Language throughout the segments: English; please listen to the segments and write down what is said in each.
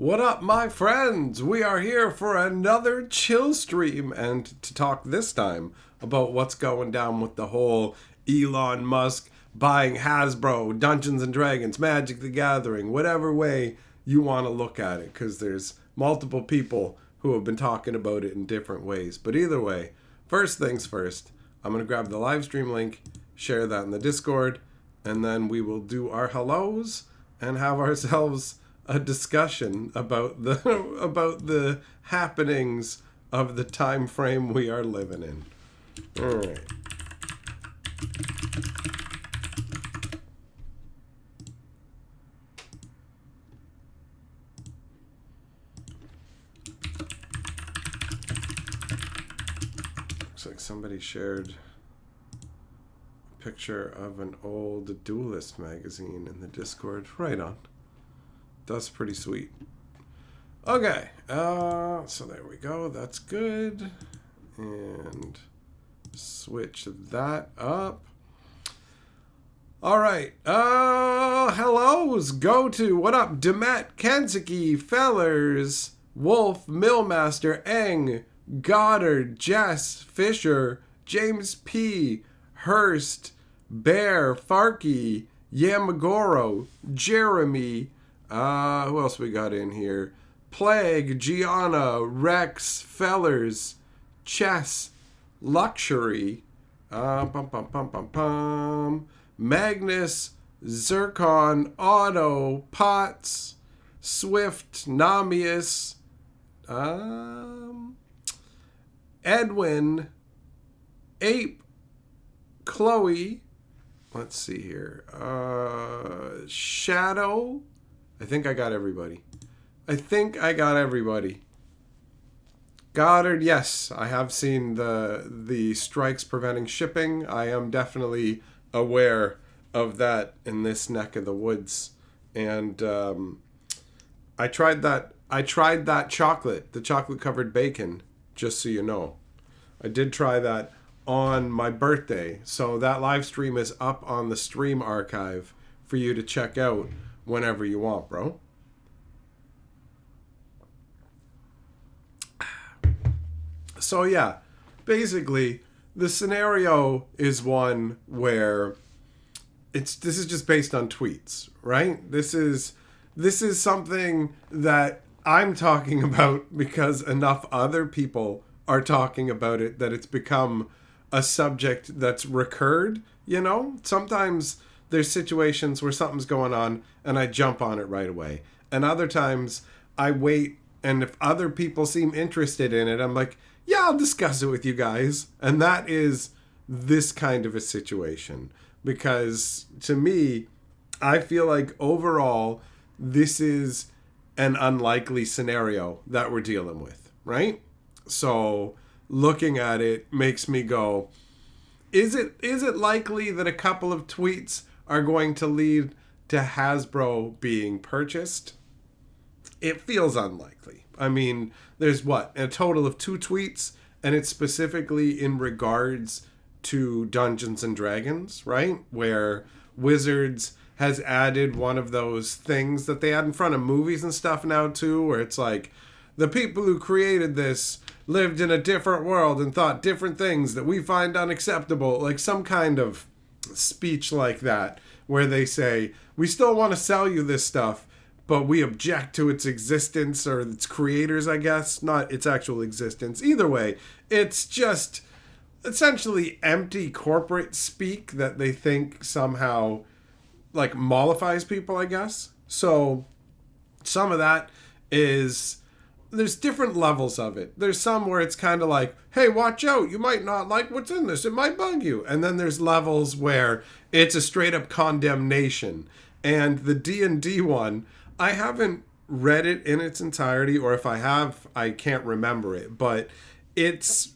What up, my friends? We are here for another chill stream and to talk this time about what's going down with the whole Elon Musk buying Hasbro, Dungeons and Dragons, Magic the Gathering, whatever way you want to look at it, because there's multiple people who have been talking about it in different ways. But either way, first things first, I'm going to grab the live stream link, share that in the Discord, and then we will do our hellos and have ourselves a discussion about the happenings of the time frame we are living in. All right. Looks like somebody shared a picture of an old Duelist magazine in the Discord. Right on. That's pretty sweet. Okay, so there we go. That's good. And switch that up. All right. Hellos go to, what up, Demet, Kensuke, Fellers, Wolf, Millmaster, Eng, Goddard, Jess, Fisher, James P., Hurst, Bear, Farkey, Yamagoro, Jeremy, who else we got in here? Plague, Gianna, Rex, Fellers, Chess, Luxury, Magnus, Zircon, Otto, Potts, Swift, Namius, Edwin, Ape, Chloe, let's see here, Shadow. I think I got everybody. Goddard, yes, I have seen the strikes preventing shipping. I am definitely aware of that in this neck of the woods. And I tried that chocolate, the chocolate covered bacon, just so you know. I did try that on my birthday. So that live stream is up on the stream archive for you to check out whenever you want, bro. So yeah, basically the scenario is one where this is just based on tweets, right? This is something that I'm talking about because enough other people are talking about it that it's become a subject that's recurred, you know? Sometimes there's situations where something's going on and I jump on it right away. And other times I wait, and if other people seem interested in it, I'm like, yeah, I'll discuss it with you guys. And that is this kind of a situation. Because to me, I feel like overall, this is an unlikely scenario that we're dealing with, right? So looking at it makes me go, is it likely that a couple of tweets are going to lead to Hasbro being purchased? It feels unlikely. I mean, there's a total of 2 tweets, and it's specifically in regards to Dungeons and Dragons, right? Where Wizards has added one of those things that they had in front of movies and stuff now too, where it's like, the people who created this lived in a different world and thought different things that we find unacceptable. Like some kind of speech like that, where they say, we still want to sell you this stuff, but we object to its existence, or its creators, I guess, not its actual existence. Either way, it's just essentially empty corporate speak that they think somehow like mollifies people, I guess. So some of that is, there's different levels of it. There's some where it's kind of like, hey, watch out, you might not like what's in this, it might bug you. And then there's levels where it's a straight up condemnation. And the D&D one, I haven't read it in its entirety, or if I have, I can't remember it. But it's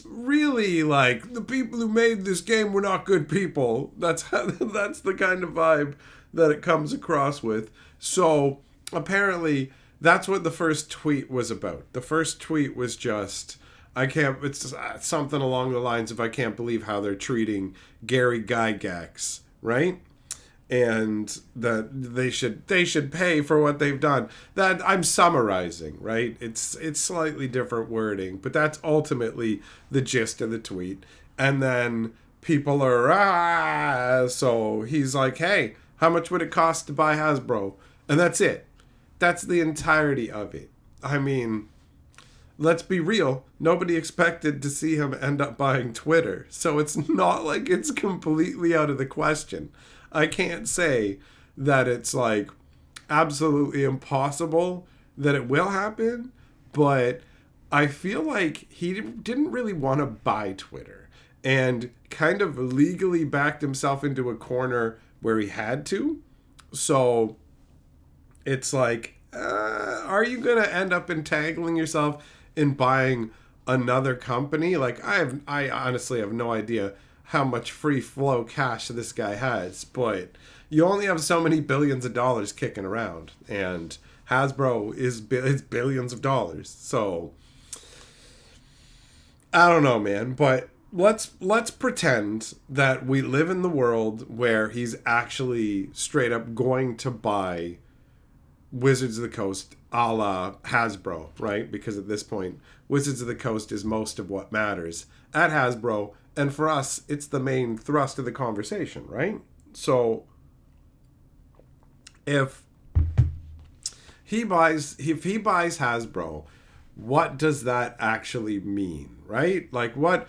really like, the people who made this game were not good people. That's the kind of vibe that it comes across with. So apparently that's what the first tweet was about. The first tweet was just, it's something along the lines of, I can't believe how they're treating Gary Gygax, right? and that they should pay for what they've done. That I'm summarizing, right? It's slightly different wording, but that's ultimately the gist of the tweet. And then people are so he's like, hey, how much would it cost to buy Hasbro? And that's it. That's the entirety of it. I mean, let's be real. Nobody expected to see him end up buying Twitter. So it's not like it's completely out of the question. I can't say that it's like absolutely impossible that it will happen, but I feel like he didn't really want to buy Twitter and kind of legally backed himself into a corner where he had to. So it's like, are you going to end up entangling yourself in buying another company? Like, I honestly have no idea how much free flow cash this guy has, but you only have so many billions of dollars kicking around, and Hasbro is billions of dollars. So I don't know, man, but let's pretend that we live in the world where he's actually straight up going to buy Wizards of the Coast a la Hasbro, right? Because at this point, Wizards of the Coast is most of what matters at Hasbro, and for us, it's the main thrust of the conversation, right? So if he buys Hasbro, what does that actually mean, right? Like what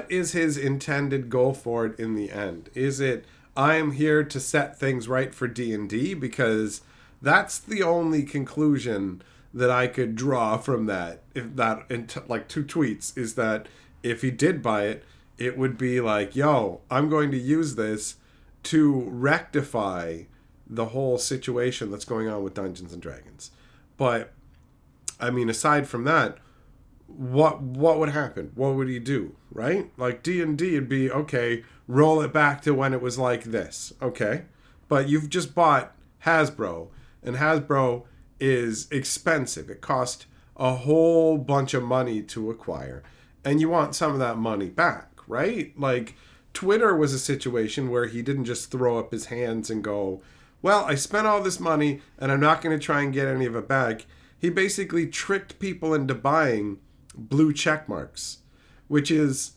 is his intended goal for it in the end? Is it, I am here to set things right for D&D? Because that's the only conclusion that I could draw from that. If that, like two tweets, is that if he did buy it, it would be like, yo, I'm going to use this to rectify the whole situation that's going on with Dungeons and Dragons. But I mean, aside from that, what would happen? What would he do, right? Like D&D would be, okay, roll it back to when it was like this. Okay. But you've just bought Hasbro, and Hasbro is expensive. It cost a whole bunch of money to acquire, and you want some of that money back, right? Like Twitter was a situation where he didn't just throw up his hands and go, well, I spent all this money and I'm not going to try and get any of it back. He basically tricked people into buying blue check marks, which is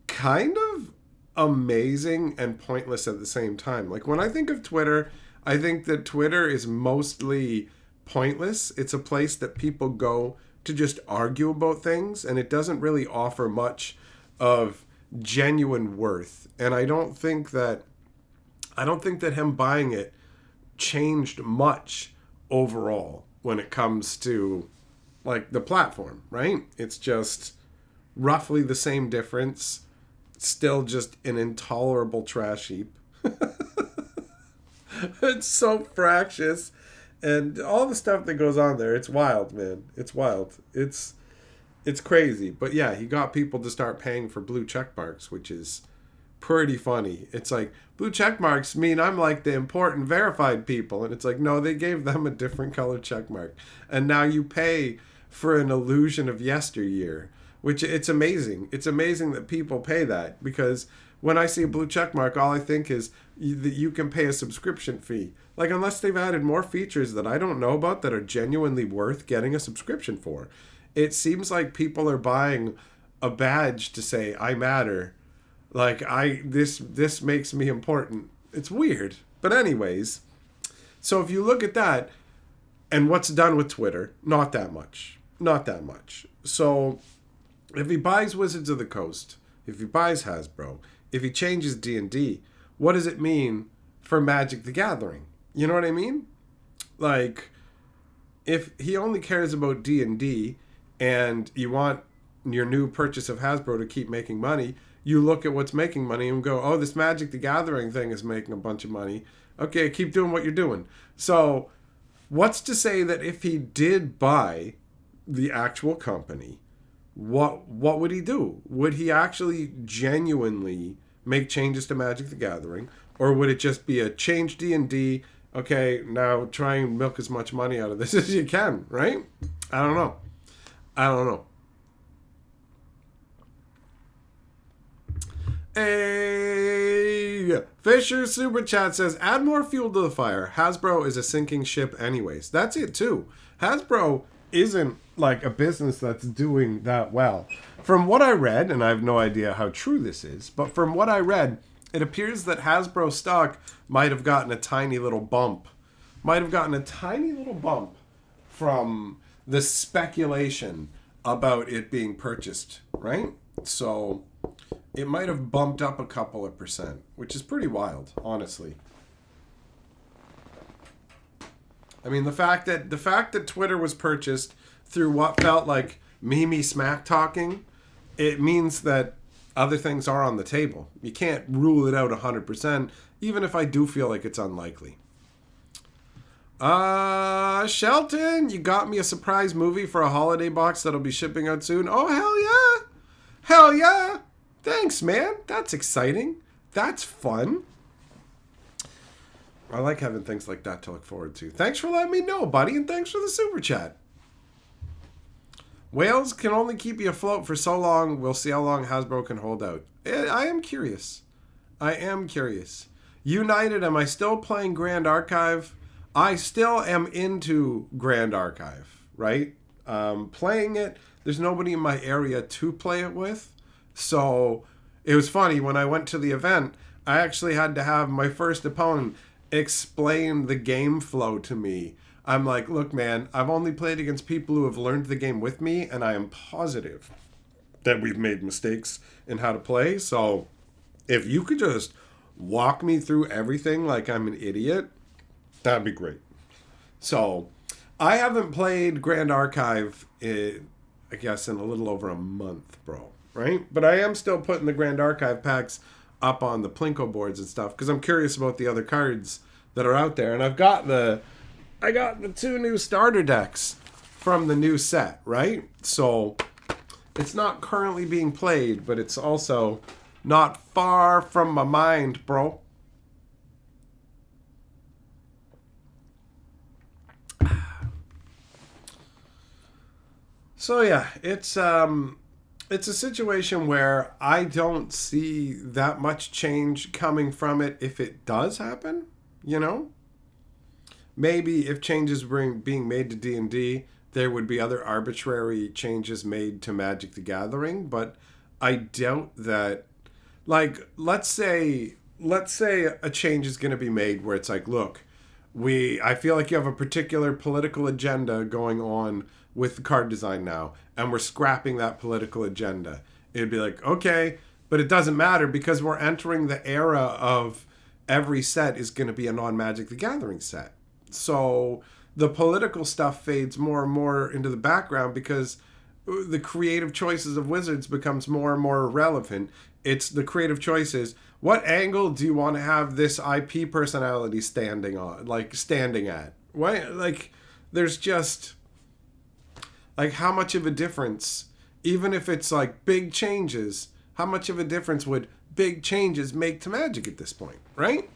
kind of amazing and pointless at the same time. Like when I think of Twitter, I think that Twitter is mostly pointless. It's a place that people go to just argue about things, and it doesn't really offer much of genuine worth. And I don't think that him buying it changed much overall when it comes to like the platform, right? It's just roughly the same difference. Still just an intolerable trash heap. It's so fractious, and all the stuff that goes on there, it's wild, man. It's wild. It's crazy. But yeah, he got people to start paying for blue check marks, which is pretty funny. It's like, blue check marks mean I'm like the important verified people, and it's like, no, they gave them a different color check mark, and now you pay for an illusion of yesteryear, which it's amazing. It's amazing that people pay that, because when I see a blue check mark, all I think is that you can pay a subscription fee. Like, unless they've added more features that I don't know about that are genuinely worth getting a subscription for. It seems like people are buying a badge to say, I matter. Like, this makes me important. It's weird. But anyways, so if you look at that, and what's done with Twitter, not that much. Not that much. So if he buys Wizards of the Coast, if he buys Hasbro, if he changes D&D, what does it mean for Magic the Gathering? You know what I mean? Like, if he only cares about D&D and you want your new purchase of Hasbro to keep making money, you look at what's making money and go, oh, this Magic the Gathering thing is making a bunch of money. Okay, keep doing what you're doing. So what's to say that if he did buy the actual company, what would he do? Would he actually genuinely make changes to Magic the Gathering? Or would it just be a change D&D, okay, now try and milk as much money out of this as you can, right? I don't know. Hey, see. Fisher Super Chat says, add more fuel to the fire. Hasbro is a sinking ship anyways. That's it too. Hasbro isn't like a business that's doing that well. From what I read, and I have no idea how true this is, but from what I read, it appears that Hasbro stock might have gotten a tiny little bump. From the speculation about it being purchased, right? So it might have bumped up a couple of percent, which is pretty wild, honestly. I mean, the fact that Twitter was purchased through what felt like Mimi smack talking, it means that other things are on the table. You can't rule it out 100%, even if I do feel like it's unlikely. Shelton, you got me a surprise movie for a holiday box that'll be shipping out soon. Oh, hell yeah. Hell yeah. Thanks, man. That's exciting. That's fun. I like having things like that to look forward to. Thanks for letting me know, buddy, and thanks for the super chat. Whales can only keep you afloat for so long. We'll see how long Hasbro can hold out. I am curious. United, am I still playing Grand Archive? I still am into Grand Archive, right? Playing it, there's nobody in my area to play it with. So it was funny, when I went to the event, I actually had to have my first opponent explain the game flow to me. I'm like, look, man, I've only played against people who have learned the game with me, and I am positive that we've made mistakes in how to play. So if you could just walk me through everything like I'm an idiot, that'd be great. So I haven't played Grand Archive, I guess, in a little over a month, bro, right? But I am still putting the Grand Archive packs up on the Plinko boards and stuff because I'm curious about the other cards that are out there. And I got the 2 new starter decks from the new set, right? So it's not currently being played, but it's also not far from my mind, bro. So yeah, it's a situation where I don't see that much change coming from it if it does happen, you know? Maybe if changes were being made to D&D, there would be other arbitrary changes made to Magic the Gathering, but I doubt that. Like, let's say a change is going to be made where it's like, look, I feel like you have a particular political agenda going on with the card design now, and we're scrapping that political agenda. It'd be like, okay, but it doesn't matter because we're entering the era of every set is going to be a non-Magic the Gathering set. So the political stuff fades more and more into the background because the creative choices of Wizards becomes more and more irrelevant. It's the creative choices. What angle do you want to have this IP personality standing at? Why? Like, there's just, like, how much of a difference, even if it's like big changes, how much of a difference would big changes make to Magic at this point, right?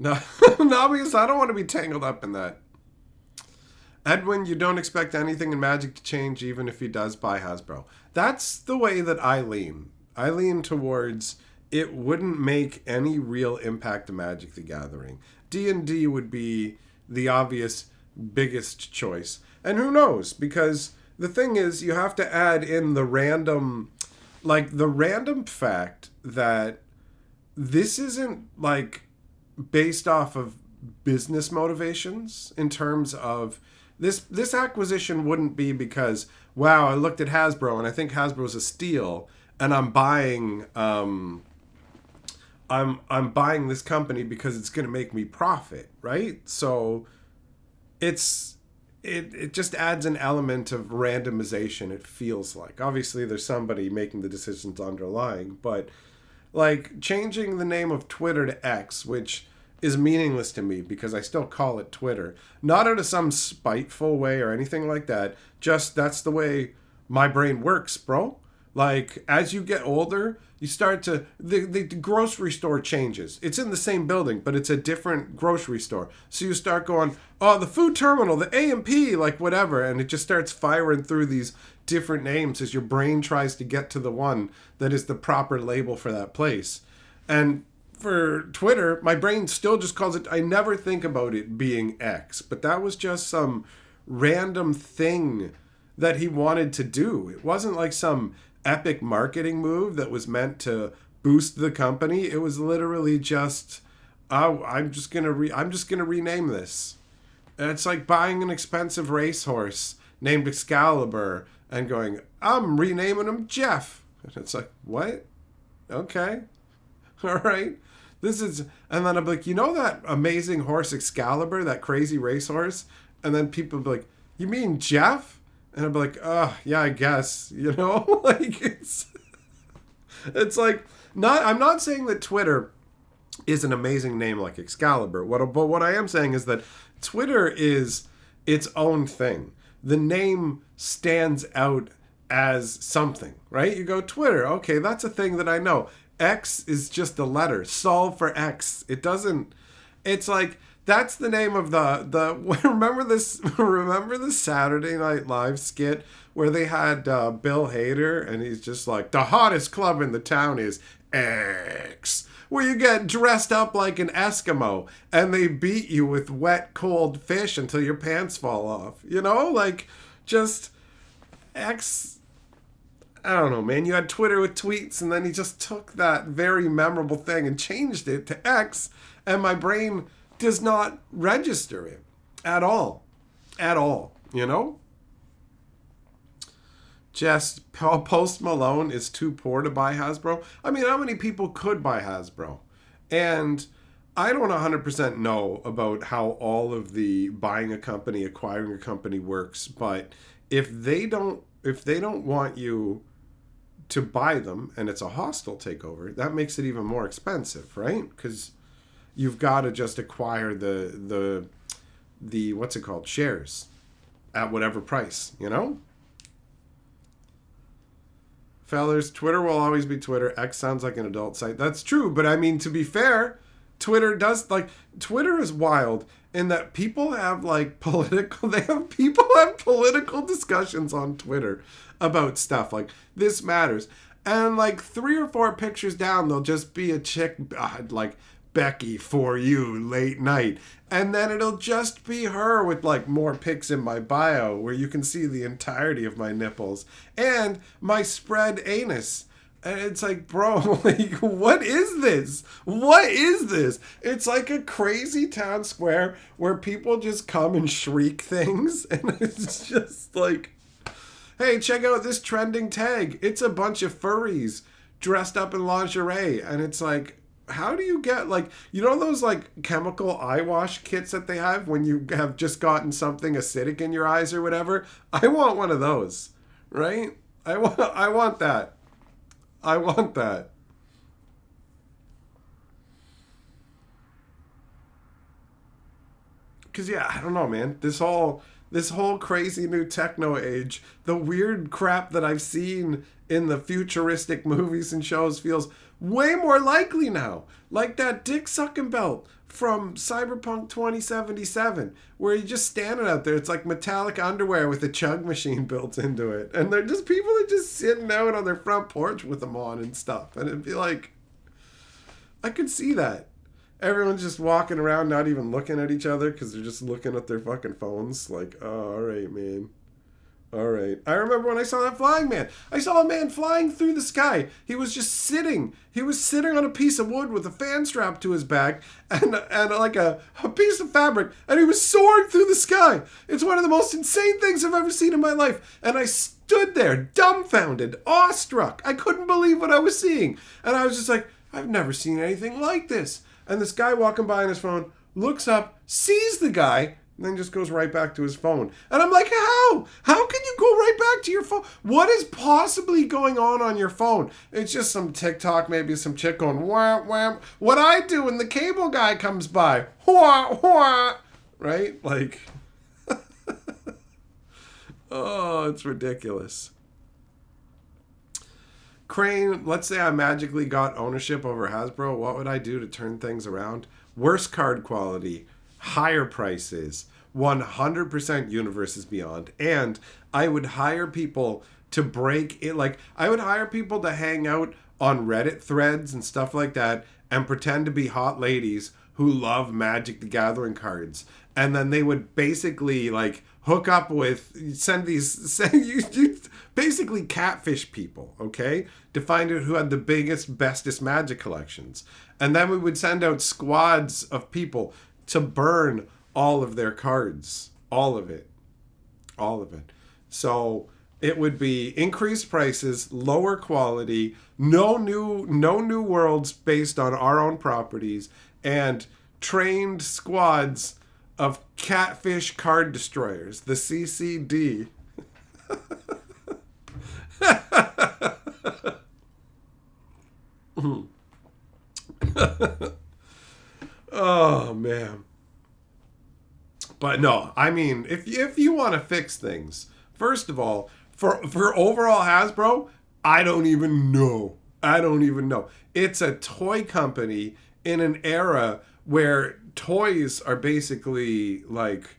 No, no, because I don't want to be tangled up in that. Edwin, you don't expect anything in Magic to change even if he does buy Hasbro. That's the way that I lean. I lean towards it wouldn't make any real impact to Magic the Gathering. D&D would be the obvious biggest choice. And who knows? Because the thing is, you have to add in the random fact that this isn't like based off of business motivations in terms of this acquisition wouldn't be because, wow, I looked at Hasbro and I think Hasbro's a steal and I'm buying I'm buying this company because it's going to make me profit, right? So it just adds an element of randomization, it feels like. Obviously there's somebody making the decisions underlying, but like changing the name of Twitter to X, which is meaningless to me because I still call it Twitter. Not out of some spiteful way or anything like that. Just that's the way my brain works, bro. Like, as you get older, you start to, the grocery store changes. It's in the same building, but it's a different grocery store. So you start going, oh, the food terminal, the A&P, like whatever. And it just starts firing through these different names as your brain tries to get to the one that is the proper label for that place. And for Twitter, my brain still just calls it, I never think about it being X. But that was just some random thing that he wanted to do. It wasn't like some epic marketing move that was meant to boost the company. It was literally just, oh, I'm just gonna rename this. And it's like buying an expensive racehorse named Excalibur and going, I'm renaming him Jeff. And it's like, what? Okay, all right. This is, and then I'm like, you know that amazing horse Excalibur, that crazy racehorse? And then people be like, you mean Jeff? And I'm like, oh, yeah, I guess, you know, like it's like, I'm not saying that Twitter is an amazing name like Excalibur. But what I am saying is that Twitter is its own thing. The name stands out as something, right? You go, Twitter, okay, that's a thing that I know. X is just a letter. Solve for X. It doesn't, it's like, that's the name of the remember the Saturday Night Live skit where they had Bill Hader and he's just like, the hottest club in the town is X, where you get dressed up like an Eskimo and they beat you with wet cold fish until your pants fall off, you know, like just X. I don't know, man. You had Twitter with tweets and then he just took that very memorable thing and changed it to X, and my brain does not register it at all, you know? Just Post Malone is too poor to buy Hasbro. I mean, how many people could buy Hasbro? And I don't 100% know about how all of the buying a company, acquiring a company works, but if they don't want you to buy them and it's a hostile takeover, that makes it even more expensive, right? Because you've got to just acquire the what's it called, shares at whatever price, you know? Fellers, Twitter will always be Twitter. X sounds like an adult site. That's true, but I mean, to be fair, Twitter is wild in that people have like political discussions on Twitter about stuff like this matters. And like 3 or 4 pictures down, there'll just be a chick like Becky for you late night, and then it'll just be her with like more pics in my bio where you can see the entirety of my nipples and my spread anus. And it's like, bro, like, what is this? It's like a crazy town square where people just come and shriek things, and it's just like, hey, check out this trending tag. It's a bunch of furries dressed up in lingerie, and it's like, how do you get, like, you know those like chemical eye wash kits that they have when you have just gotten something acidic in your eyes or whatever? I want one of those, right? I want that. Cause yeah, I don't know, man. This whole crazy new techno age, the weird crap that I've seen in the futuristic movies and shows feels way more likely now. Like that dick sucking belt from Cyberpunk 2077, where you're just standing out there. It's like metallic underwear with a chug machine built into it. And they're just, people are just sitting out on their front porch with them on and stuff. And it'd be like, I could see that. Everyone's just walking around not even looking at each other because they're just looking at their fucking phones. Like, oh, all right, man. All right. I remember when I saw that flying man. I saw a man flying through the sky. He was just sitting. He was sitting on a piece of wood with a fan strapped to his back and like a piece of fabric. And he was soaring through the sky. It's one of the most insane things I've ever seen in my life. And I stood there dumbfounded, awestruck. I couldn't believe what I was seeing. And I was just like, I've never seen anything like this. And this guy walking by on his phone looks up, sees the guy, and then just goes right back to his phone. And I'm like, how? How can you go right back to your phone? What is possibly going on your phone? It's just some TikTok, maybe some chick going, wah, wah. What I do when the cable guy comes by, wah, wah. Right? Like, oh, it's ridiculous. Crane, let's say I magically got ownership over Hasbro. What would I do to turn things around? Worse card quality, higher prices, 100% universes beyond. And I would hire people to break it. Like, I would hire people to hang out on Reddit threads and stuff like that and pretend to be hot ladies who love Magic the Gathering cards. And then they would basically, like, hook up with, you basically catfish people, okay? To find out who had the biggest, bestest Magic collections. And then we would send out squads of people to burn all of their cards. All of it. All of it. So it would be increased prices, lower quality, no new worlds based on our own properties, and trained squads of catfish card destroyers, the CCD. Oh man. But no, I mean, if you want to fix things, first of all, for overall Hasbro, I don't even know. It's a toy company in an era where toys are basically like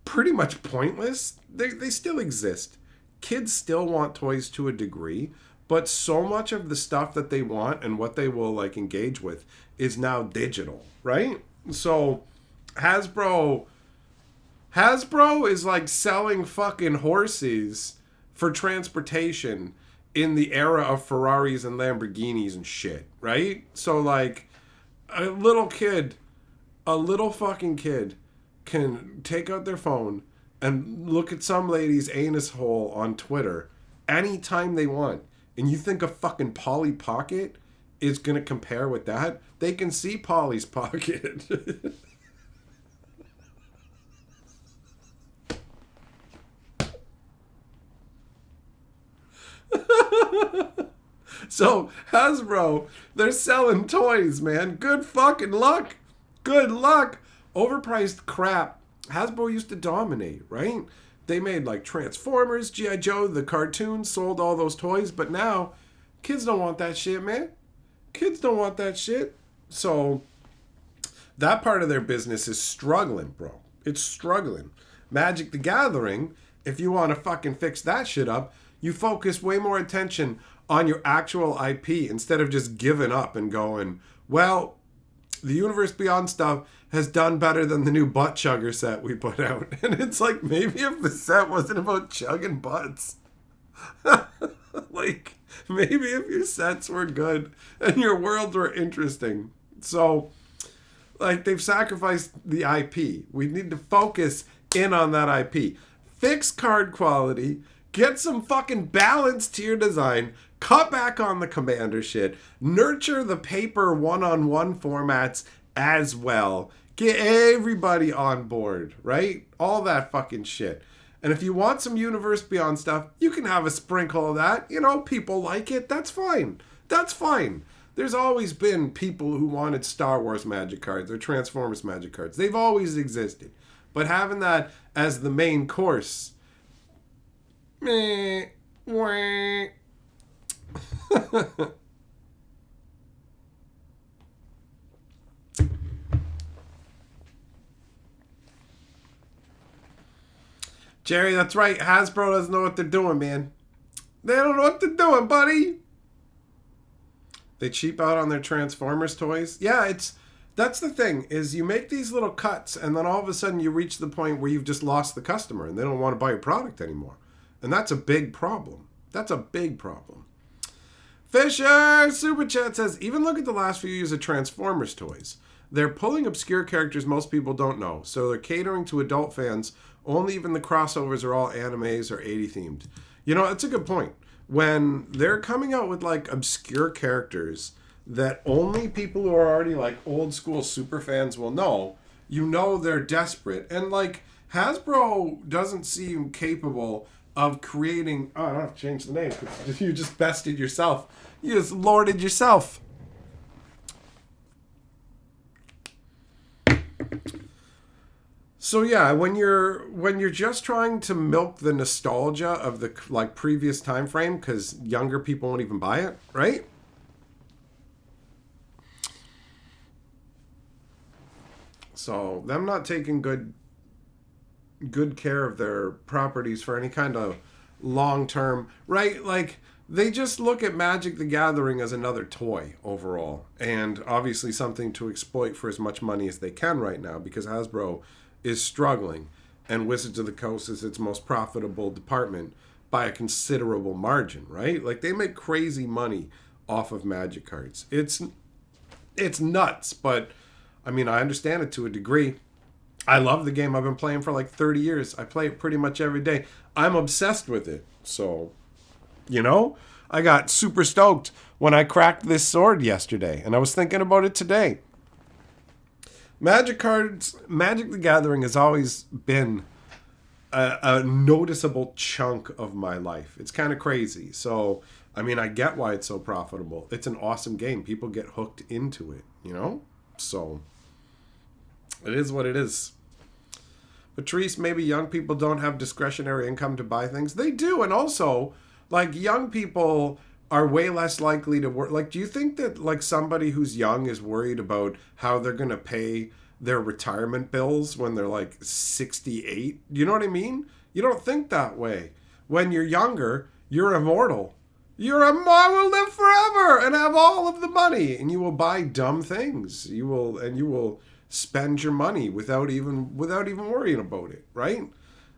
pretty much pointless. They still exist. Kids still want toys to a degree, but so much of the stuff that they want and what they will like engage with is now digital, right? So Hasbro is like selling fucking horses for transportation in the era of Ferraris and Lamborghinis and shit, right? So like a little fucking kid can take out their phone and look at some lady's anus hole on Twitter anytime they want. And you think a fucking Polly Pocket is going to compare with that? They can see Polly's pocket. So, Hasbro, they're selling toys, man. Good fucking luck. Good luck. Overpriced crap. Hasbro used to dominate, right? They made like Transformers, G.I. Joe, the cartoons, sold all those toys. But now, kids don't want that shit, man. Kids don't want that shit. So, that part of their business is struggling, bro. It's struggling. Magic the Gathering, if you want to fucking fix that shit up, you focus way more attention on your actual IP instead of just giving up and going, well, the Universe Beyond stuff has done better than the new butt chugger set we put out. And it's like, maybe if the set wasn't about chugging butts. Like, maybe if your sets were good and your worlds were interesting. So, like, they've sacrificed the IP. We need to focus in on that IP. Fix card quality. Get some fucking balance to your design. Cut back on the commander shit. Nurture the paper one-on-one formats as well. Get everybody on board, right? All that fucking shit. And if you want some Universe Beyond stuff, you can have a sprinkle of that. You know, people like it. That's fine. That's fine. There's always been people who wanted Star Wars Magic cards or Transformers Magic cards. They've always existed. But having that as the main course... Meh. Wah. Jerry, that's right. Hasbro doesn't know what they're doing, man. They don't know what they're doing, buddy. They cheap out on their Transformers toys. Yeah, that's the thing, is you make these little cuts and then all of a sudden you reach the point where you've just lost the customer and they don't want to buy your product anymore. And that's a big problem. That's a big problem. Fisher Super Chat says, even look at the last few years of Transformers toys. They're pulling obscure characters most people don't know. So they're catering to adult fans. Only even the crossovers are all animes or 80 themed. You know, that's a good point. When they're coming out with like obscure characters that only people who are already like old school super fans will know, you know they're desperate. And like Hasbro doesn't seem capable of creating... Oh, I don't have to change the name because you just bested yourself. You just lorded yourself. So yeah, when you're just trying to milk the nostalgia of the like previous time frame because younger people won't even buy it, right? So them not taking good care of their properties for any kind of long term, right? Like they just look at Magic the Gathering as another toy overall, and obviously something to exploit for as much money as they can right now because Hasbro is struggling, and Wizards of the Coast is its most profitable department by a considerable margin, right? Like they make crazy money off of Magic cards. It's nuts, but I mean I understand it to a degree. I love the game. I've been playing for like 30 years. I play it pretty much every day. I'm obsessed with it. So, I got super stoked when I cracked this sword yesterday, and I was thinking about it today. Magic the Gathering has always been a noticeable chunk of my life. It's kind of crazy. So, I mean, I get why it's so profitable. It's an awesome game. People get hooked into it. So, it is what it is. Patrice, maybe young people don't have discretionary income to buy things. They do. And also, like, young people are way less likely to work. Like, do you think that, like, somebody who's young is worried about how they're going to pay their retirement bills when they're, like, 68? You know what I mean? You don't think that way. When you're younger, you're immortal. I will live forever and have all of the money. And you will buy dumb things. You will spend your money without even worrying about it, right?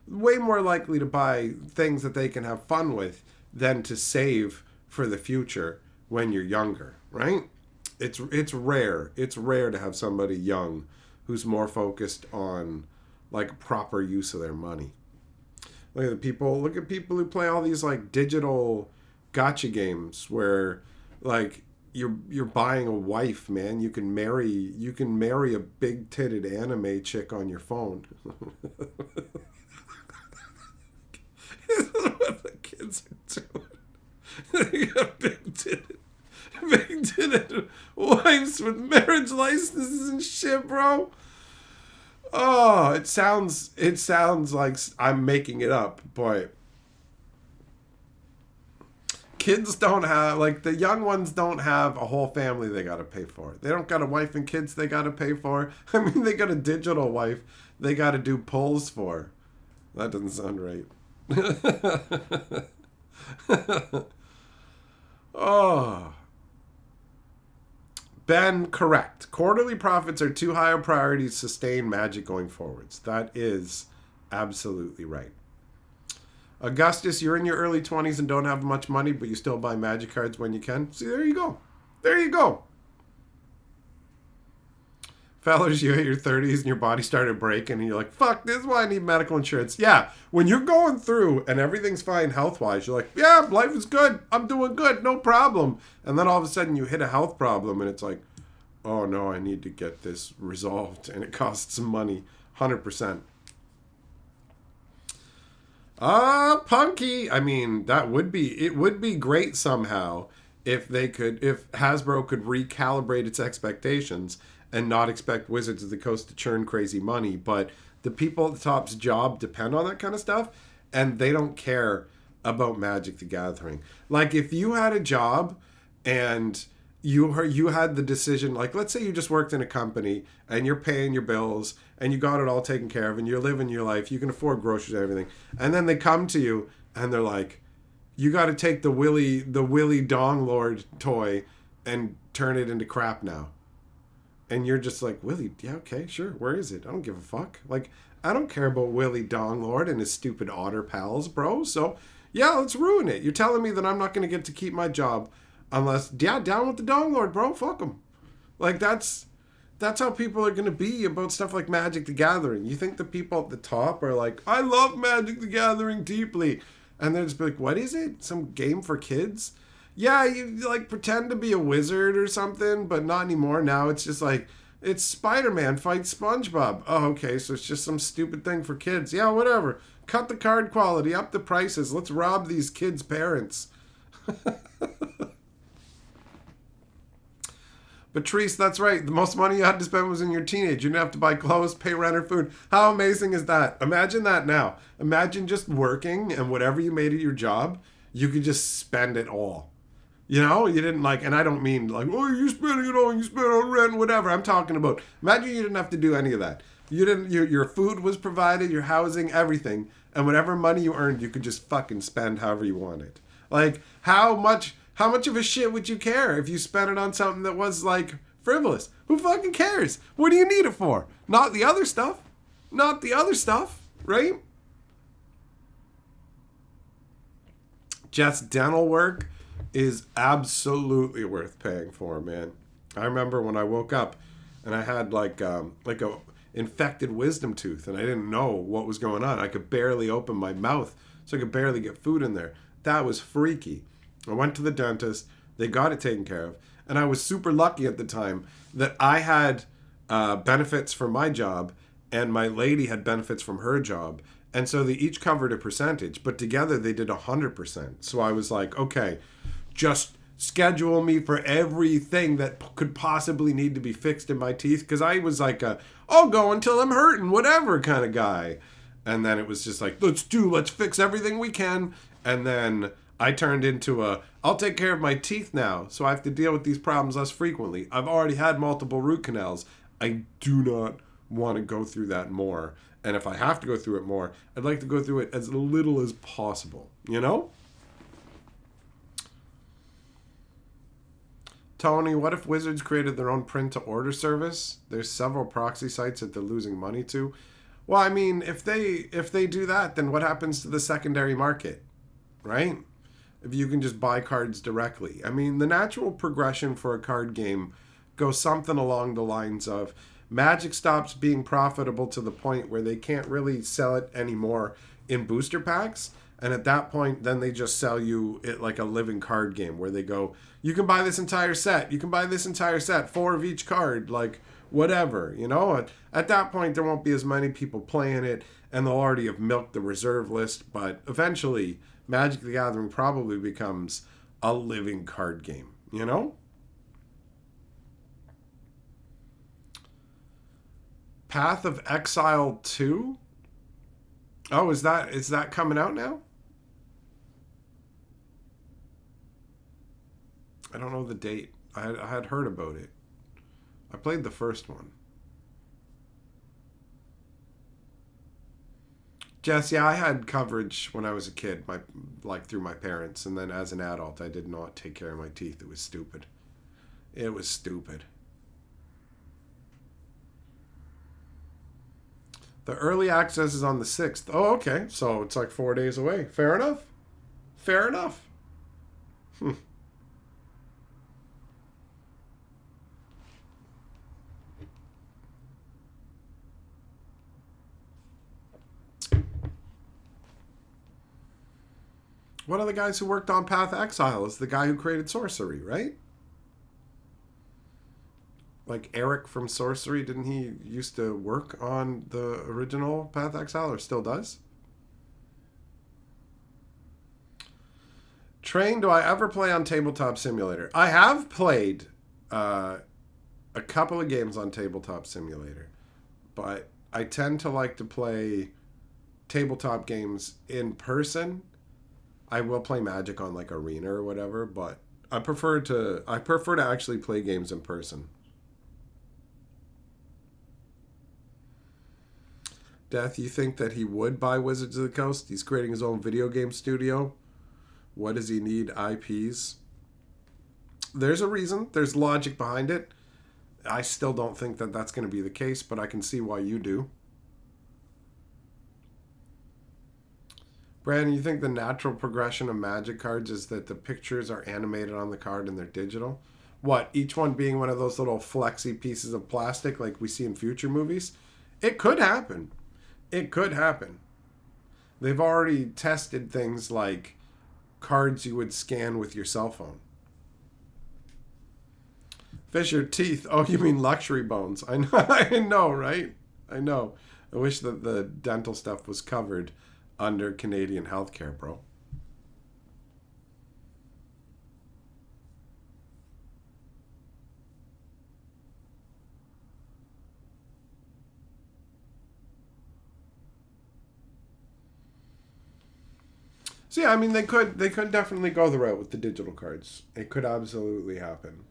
Way more likely to buy things that they can have fun with than to save for the future when you're younger, right? It's rare. It's rare to have somebody young who's more focused on like proper use of their money. Look at people who play all these like digital gotcha games where like you're buying a wife, man. You can marry a big titted anime chick on your phone. This is what the kids are doing. They got big titted wives with marriage licenses and shit, bro. Oh, it sounds like I'm making it up, but kids don't have, like, the young ones don't have a whole family they got to pay for. They don't got a wife and kids they got to pay for. I mean, they got a digital wife they got to do pulls for. That doesn't sound right. Oh. Ben, correct. Quarterly profits are too high a priority to sustain Magic going forwards. That is absolutely right. Augustus, you're in your early 20s and don't have much money, but you still buy Magic cards when you can. See, there you go. There you go. Fellas, you hit your 30s and your body started breaking and you're like, fuck, this is why I need medical insurance. Yeah, when you're going through and everything's fine health-wise, you're like, yeah, life is good. I'm doing good. No problem. And then all of a sudden you hit a health problem and it's like, oh no, I need to get this resolved. And it costs some money. 100%. Punky. I mean, it would be great somehow if Hasbro could recalibrate its expectations and not expect Wizards of the Coast to churn crazy money. But the people at the top's job depend on that kind of stuff, and they don't care about Magic the Gathering. Like, if you had a job and you had the decision, like, let's say you just worked in a company and you're paying your bills and you got it all taken care of and you're living your life, you can afford groceries and everything, and then they come to you and they're like, you got to take the Willy Dong Lord toy and turn it into crap now. And you're just like, Willie, yeah, okay, sure, where is it? I don't give a fuck. Like, I don't care about Willy Dong Lord and his stupid otter pals, bro. So, yeah, let's ruin it. You're telling me that I'm not going to get to keep my job unless, yeah, down with the Dong Lord, bro. Fuck him. Like, that's how people are going to be about stuff like Magic the Gathering. You think the people at the top are like, I love Magic the Gathering deeply. And they're just like, what is it? Some game for kids? Yeah, you like pretend to be a wizard or something, but not anymore. Now it's just like, it's Spider-Man fights SpongeBob. Oh, okay, so it's just some stupid thing for kids. Yeah, whatever. Cut the card quality, up the prices. Let's rob these kids' parents. Patrice, that's right. The most money you had to spend was in your teenage. You didn't have to buy clothes, pay rent, or food. How amazing is that? Imagine that now. Imagine just working and whatever you made at your job, you could just spend it all. You know, you didn't like, and I don't mean like, oh, you're spending it all, you spend it on rent, whatever. I'm talking about, imagine you didn't have to do any of that. You didn't, your food was provided, your housing, everything. And whatever money you earned, you could just fucking spend however you wanted. Like, how much of a shit would you care if you spent it on something that was like frivolous? Who fucking cares? What do you need it for? Not the other stuff. Not the other stuff, right? Just dental work is absolutely worth paying for, man. I remember when I woke up and I had like a infected wisdom tooth and I didn't know what was going on. I could barely open my mouth, so I could barely get food in there. That was freaky. I went to the dentist. They got it taken care of. And I was super lucky at the time that I had benefits from my job and my lady had benefits from her job. And so they each covered a percentage, but together they did 100%. So I was like, okay, just schedule me for everything that could possibly need to be fixed in my teeth. Because I was like, I'll go until I'm hurting, whatever kind of guy. And then it was just like, let's fix everything we can. And then I turned into I'll take care of my teeth now, so I have to deal with these problems less frequently. I've already had multiple root canals. I do not want to go through that more. And if I have to go through it more, I'd like to go through it as little as possible, you know? Tony, what if Wizards created their own print-to-order service? There's several proxy sites that they're losing money to. Well, I mean, if they do that, then what happens to the secondary market, right? If you can just buy cards directly. I mean, the natural progression for a card game goes something along the lines of Magic stops being profitable to the point where they can't really sell it anymore in booster packs. And at that point, then they just sell you it like a living card game where they go, you can buy this entire set. You can buy this entire set, 4 of each card, like whatever, you know? At that point, there won't be as many people playing it and they'll already have milked the reserve list. But eventually, Magic the Gathering probably becomes a living card game, you know? Path of Exile 2? Oh, is that coming out now? I don't know the date. I had heard about it. I played the first one. Jess, yeah, I had coverage when I was a kid, through my parents, and then as an adult, I did not take care of my teeth. It was stupid. It was stupid. The early access is on the 6th. Oh, okay. So it's like 4 days away. Fair enough. Fair enough. One of the guys who worked on Path of Exile is the guy who created Sorcery, right? Like Eric from Sorcery, didn't he used to work on the original Path of Exile, or still does? Train, do I ever play on Tabletop Simulator? I have played a couple of games on Tabletop Simulator, but I tend to like to play tabletop games in person. I will play Magic on like Arena or whatever, but I prefer to actually play games in person. Death, you think that he would buy Wizards of the Coast? He's creating his own video game studio. What does he need? IPs? There's a reason. There's logic behind it. I still don't think that that's going to be the case, but I can see why you do. Brandon, you think the natural progression of Magic cards is that the pictures are animated on the card and they're digital? What, each one being one of those little flexy pieces of plastic like we see in future movies? It could happen. It could happen. They've already tested things like cards you would scan with your cell phone. Fisher teeth. Oh, you mean luxury bones. I know, I know, right? I know. I wish that the dental stuff was covered under Canadian healthcare, bro. So yeah, I mean they could definitely go the route with the digital cards. It could absolutely happen.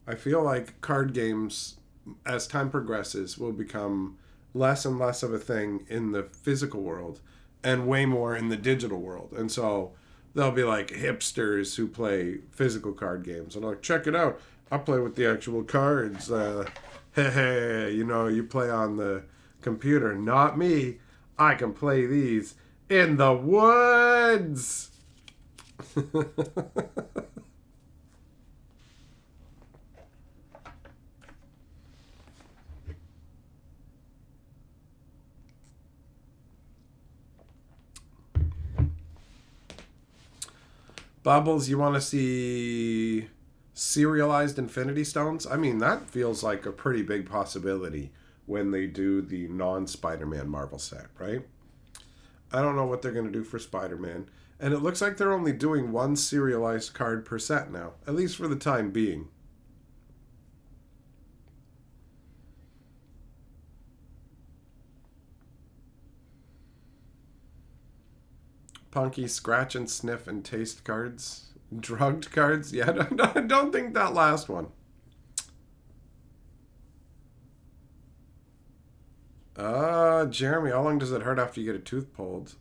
I feel like card games, as time progresses, will become less and less of a thing in the physical world and way more in the digital world. And so there'll be like hipsters who play physical card games and like, check it out. I play with the actual cards. Hey, you play on the computer. Not me. I can play these in the woods. Bubbles, you want to see serialized Infinity Stones? I mean, that feels like a pretty big possibility when they do the non-Spider-Man Marvel set, right? I don't know what they're going to do for Spider-Man. And it looks like they're only doing one serialized card per set now, at least for the time being. Punky scratch and sniff and taste cards. Drugged cards? Yeah, I don't think that last one. Jeremy, how long does it hurt after you get a tooth pulled?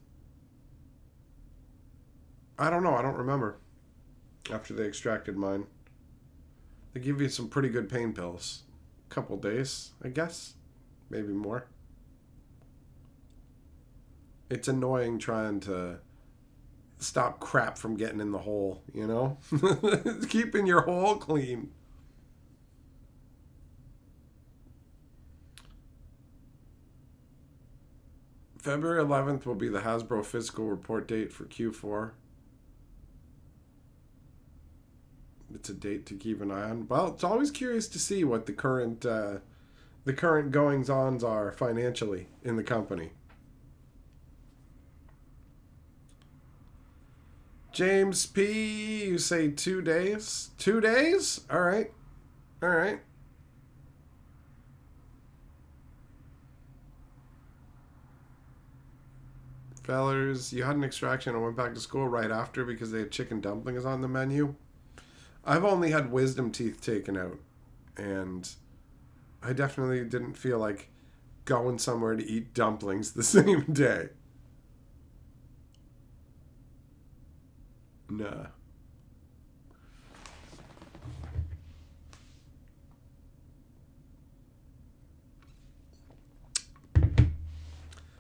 I don't know. I don't remember. After they extracted mine, they give you some pretty good pain pills. Couple days, I guess. Maybe more. It's annoying trying to stop crap from getting in the hole, Keeping your hole clean. February 11th will be the Hasbro physical report date for Q4. It's a date to keep an eye on. Well, it's always curious to see what the current goings-ons are financially in the company. James P., you say 2 days? 2 days? All right. All right. Fellers, you had an extraction and went back to school right after because they had chicken dumplings on the menu. I've only had wisdom teeth taken out, and I definitely didn't feel like going somewhere to eat dumplings the same day. Nah.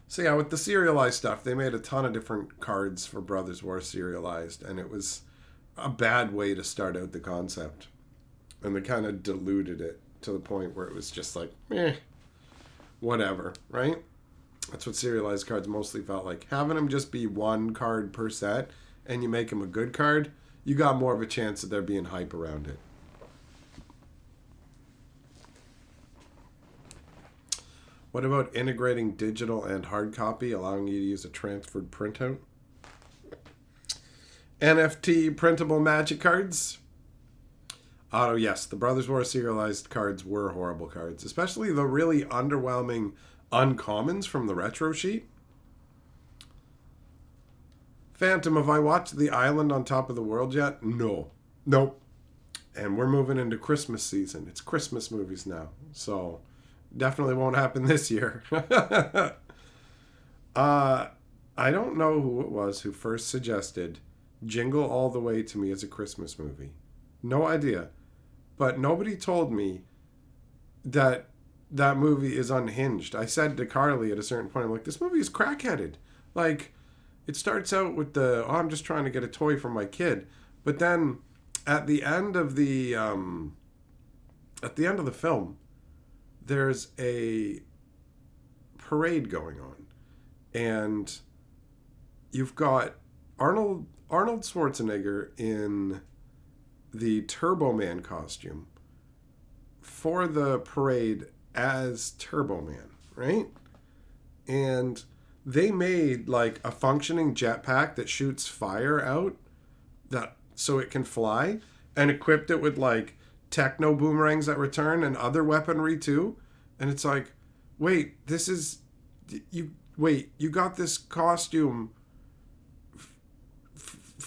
So yeah, with the serialized stuff, they made a ton of different cards for Brothers War serialized, and it was a bad way to start out the concept. And they kind of diluted it to the point where it was just like, whatever, right? That's what serialized cards mostly felt like. Having them just be one card per set, and you make them a good card, you got more of a chance of there being hype around it. What about integrating digital and hard copy, allowing you to use a transferred printout? NFT printable magic cards? Oh, yes. The Brothers War serialized cards were horrible cards, especially the really underwhelming uncommons from the retro sheet. Phantom, have I watched The Island on Top of the World yet? No. Nope. And we're moving into Christmas season. It's Christmas movies now. So definitely won't happen this year. I don't know who it was who first suggested Jingle All the Way to me as a Christmas movie. No idea. But nobody told me that that movie is unhinged. I said to Carly at a certain point, I'm like, this movie is crackheaded. Like, it starts out with I'm just trying to get a toy for my kid. But then at the end of the film, there's a parade going on. And you've got Arnold Schwarzenegger in the Turbo Man costume for the parade as Turbo Man, right? And they made like a functioning jetpack that shoots fire out so it can fly, and equipped it with like techno boomerangs that return and other weaponry too. And it's like, you got this costume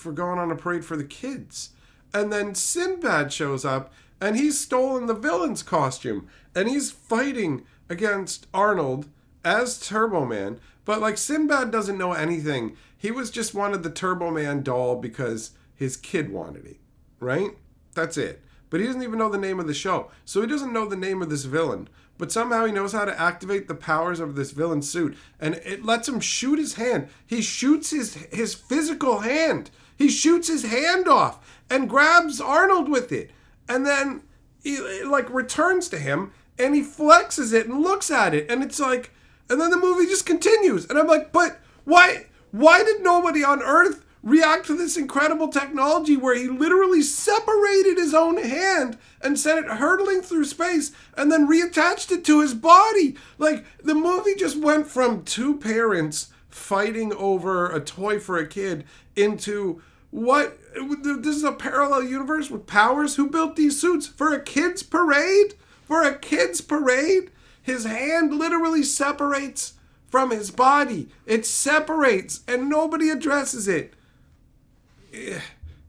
for going on a parade for the kids. And then Sinbad shows up, and he's stolen the villain's costume, and he's fighting against Arnold as Turbo Man. But like, Sinbad doesn't know anything. He was just wanted the Turbo Man doll because his kid wanted it, right? That's it. But he doesn't even know the name of the show. So he doesn't know the name of this villain. But somehow he knows how to activate the powers of this villain suit. And it lets him shoot his hand. He shoots his physical hand. He shoots his hand off and grabs Arnold with it. And then it like returns to him and he flexes it and looks at it. And it's like, and then the movie just continues. And I'm like, but why did nobody on Earth react to this incredible technology where he literally separated his own hand and sent it hurtling through space and then reattached it to his body? Like, the movie just went from two parents fighting over a toy for a kid into what? This is a parallel universe with powers? Who built these suits? For a kid's parade? For a kid's parade? His hand literally separates from his body. It separates and nobody addresses it.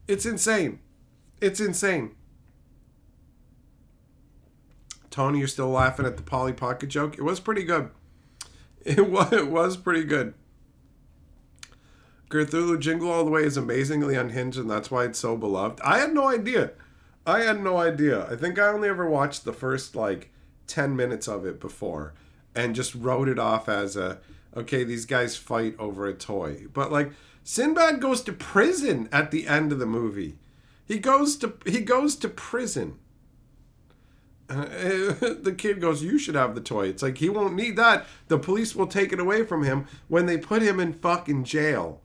It's insane. It's insane. Tony, you're still laughing at the Polly Pocket joke? It was pretty good. It was pretty good. Cthulhu Jingle All the Way is amazingly unhinged, and that's why it's so beloved. I had no idea. I think I only ever watched the first, 10 minutes of it before and just wrote it off as okay, these guys fight over a toy. But, Sinbad goes to prison at the end of the movie. He goes to prison. The kid goes, you should have the toy. It's like, he won't need that. The police will take it away from him when they put him in fucking jail.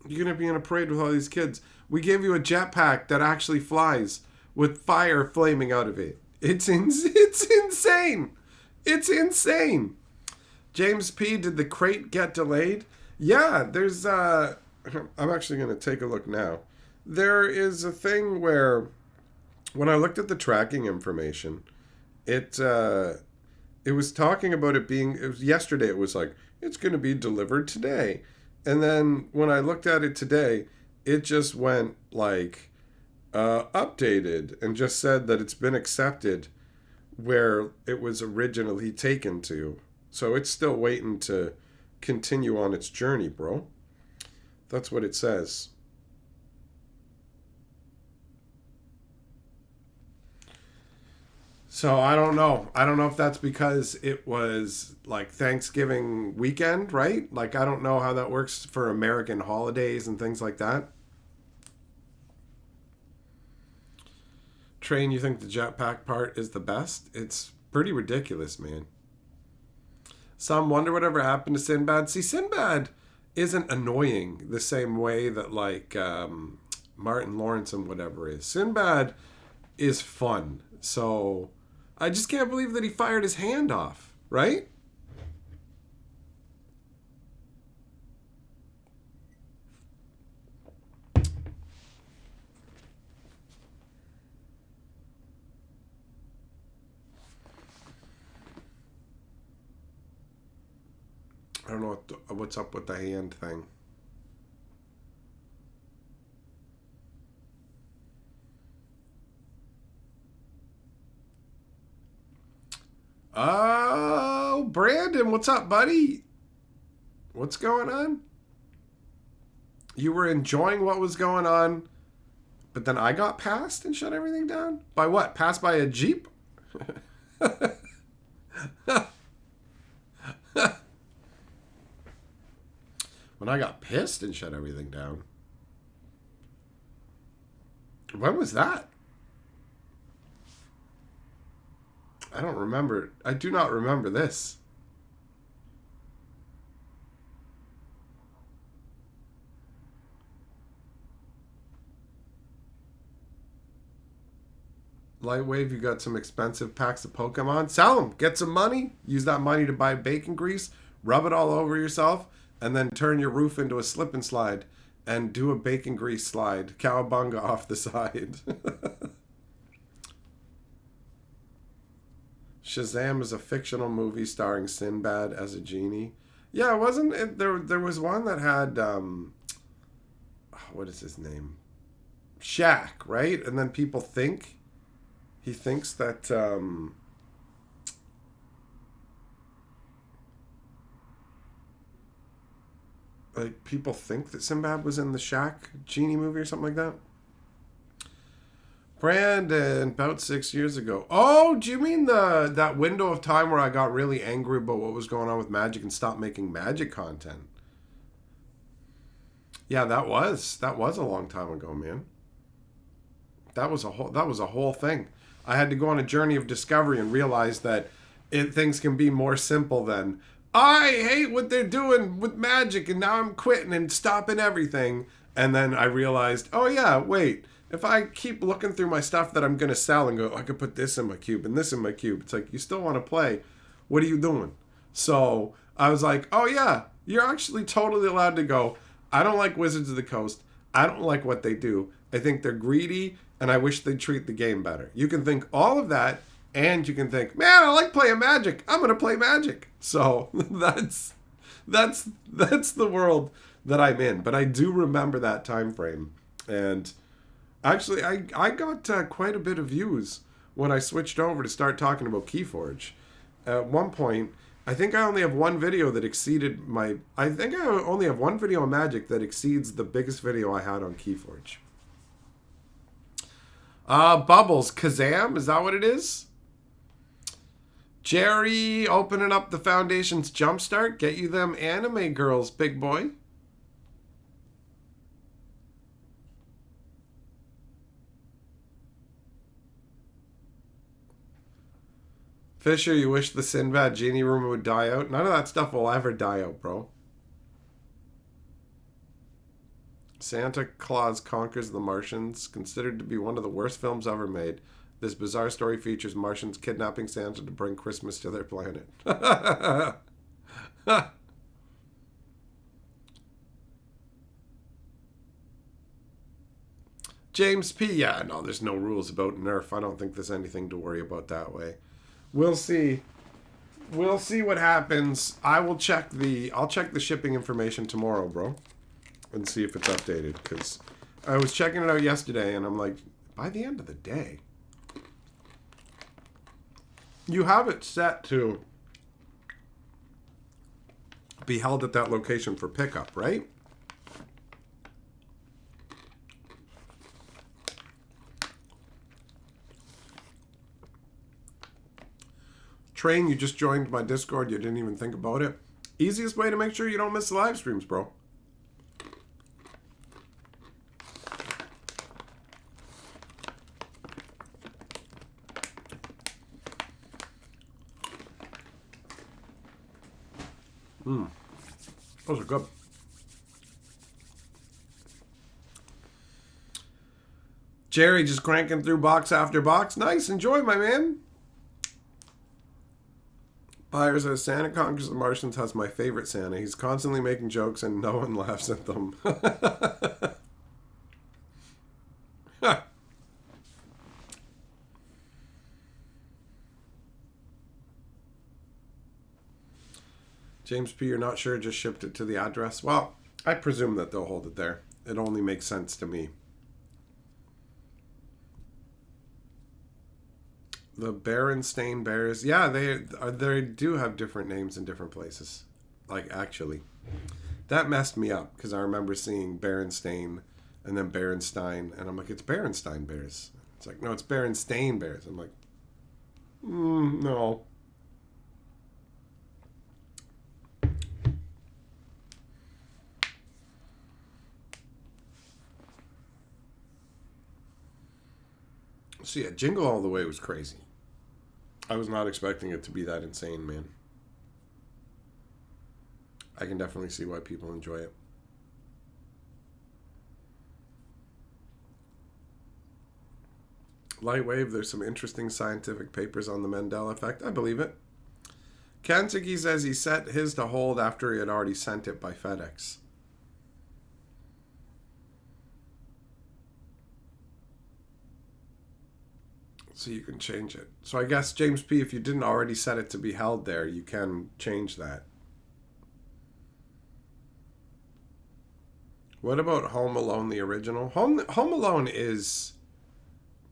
You're going to be in a parade with all these kids. We gave you a jetpack that actually flies with fire flaming out of it. It's insane. It's insane. James P., did the crate get delayed? Yeah, there's I'm actually going to take a look now. There is a thing where when I looked at the tracking information, it was talking about it being, yesterday it was like, it's going to be delivered today. And then when I looked at it today, it just went updated and just said that it's been accepted where it was originally taken to. So it's still waiting to continue on its journey, bro. That's what it says. So I don't know. I don't know if that's because it was Thanksgiving weekend, right? I don't know how that works for American holidays and things like that. Train, you think the jetpack part is the best? It's pretty ridiculous, man. Some wonder whatever happened to Sinbad. See, Sinbad isn't annoying the same way that Martin Lawrence and whatever is. Sinbad is fun. So I just can't believe that he fired his hand off, right? I don't know what's up with the hand thing. Oh, Brandon, what's up, buddy? What's going on? You were enjoying what was going on, but then I got passed and shut everything down? By what? Passed by a Jeep? When I got pissed and shut everything down. When was that? I don't remember. I do not remember this. Lightwave, you got some expensive packs of Pokemon. Sell them. Get some money. Use that money to buy bacon grease. Rub it all over yourself. And then turn your roof into a slip and slide. And do a bacon grease slide. Cowabunga off the side. Shazam is a fictional movie starring Sinbad as a genie. Yeah, wasn't it? There was one that had what is his name? Shaq, right? And then people think he thinks that like people think that Sinbad was in the Shaq Genie movie or something like that. Brandon, about 6 years ago. Oh, do you mean the that window of time where I got really angry about what was going on with Magic and stopped making Magic content? Yeah, that was a long time ago, man. That was a whole thing. I had to go on a journey of discovery and realize that things can be more simple than I hate what they're doing with Magic and now I'm quitting and stopping everything. And then I realized, oh yeah, wait. If I keep looking through my stuff that I'm gonna sell and go, I could put this in my cube and this in my cube. It's like you still want to play. What are you doing? So I was like, oh yeah, you're actually totally allowed to go. I don't like Wizards of the Coast. I don't like what they do. I think they're greedy and I wish they'd treat the game better. You can think all of that and you can think, man, I like playing Magic. I'm gonna play Magic. So that's the world that I'm in. But I do remember that time frame. And actually, I got quite a bit of views when I switched over to start talking about Keyforge. At one point, I think I only have one video that exceeded my. I think I only have one video on Magic that exceeds the biggest video I had on Keyforge. Bubbles, Kazam, is that what it is? Jerry, opening up the Foundation's Jumpstart. Get you them anime girls, big boy. Fisher, you wish the Sinbad Genie rumor would die out? None of that stuff will ever die out, bro. Santa Claus Conquers the Martians, considered to be one of the worst films ever made. This bizarre story features Martians kidnapping Santa to bring Christmas to their planet. James P. Yeah, no, there's no rules about Nerf. I don't think there's anything to worry about that way. We'll see. We'll see what happens. I'll check the shipping information tomorrow, bro, and see if it's updated. Because I was checking it out yesterday, and I'm like, by the end of the day, you have it set to be held at that location for pickup, right? Train, you just joined my Discord. You didn't even think about it. Easiest way to make sure you don't miss the live streams, bro. Those are good. Jerry just cranking through box after box. Nice. Enjoy, my man. Pyre says, Santa Conquers the Martians has my favorite Santa. He's constantly making jokes and no one laughs at them. James P., you're not sure, just shipped it to the address? Well, I presume that they'll hold it there. It only makes sense to me. The Berenstain Bears. Yeah, they do have different names in different places. Like, actually. That messed me up, because I remember seeing Berenstain and then Berenstein, and I'm like, it's Berenstain Bears. It's like, no, it's Berenstain Bears. I'm like, no. So yeah, Jingle All the Way was crazy. I was not expecting it to be that insane, man. I can definitely see why people enjoy it. Lightwave, there's some interesting scientific papers on the Mandela effect. I believe it. Kansuki says he set his to hold after he had already sent it by FedEx. So you can change it. So I guess, James P., if you didn't already set it to be held there, you can change that. What about Home Alone, the original? Home Alone is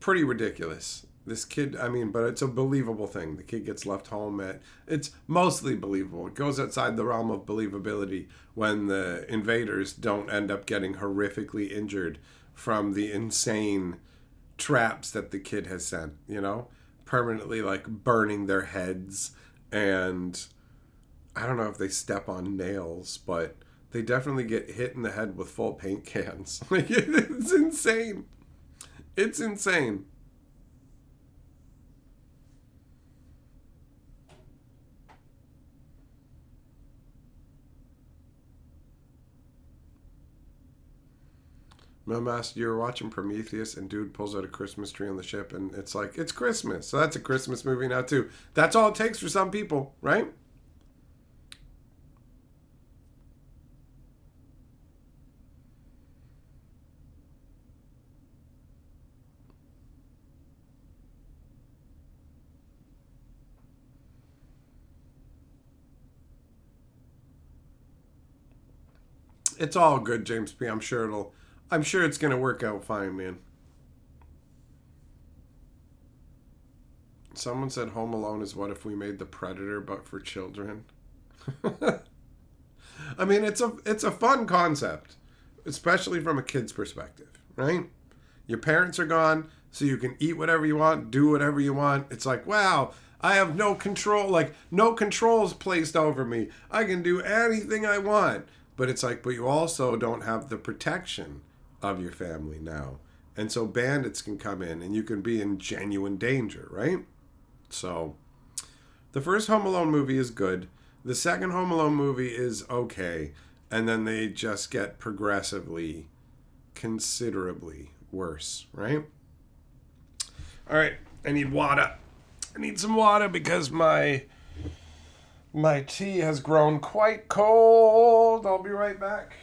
pretty ridiculous. This kid, I mean, but it's a believable thing. The kid gets left home at. It's mostly believable. It goes outside the realm of believability when the invaders don't end up getting horrifically injured from the insane traps that the kid has sent, you know? Permanently, like, burning their heads. And I don't know if they step on nails, but they definitely get hit in the head with full paint cans. Like, it's insane. It's insane. My master, you're watching Prometheus, and dude pulls out a Christmas tree on the ship, and it's like, it's Christmas. So that's a Christmas movie now, too. That's all it takes for some people, right? It's all good, James P. I'm sure it's gonna work out fine, man. Someone said Home Alone is what if we made the Predator but for children. I mean, it's a fun concept, especially from a kid's perspective, right? Your parents are gone, so you can eat whatever you want, do whatever you want. It's like, wow, I have no control, like no controls placed over me. I can do anything I want. But it's like, but you also don't have the protection of your family now. And so bandits can come in and you can be in genuine danger, right? So the first Home Alone movie is good. The second Home Alone movie is okay. And then they just get progressively, considerably worse, right? All right, I need water. I need some water because my tea has grown quite cold. I'll be right back.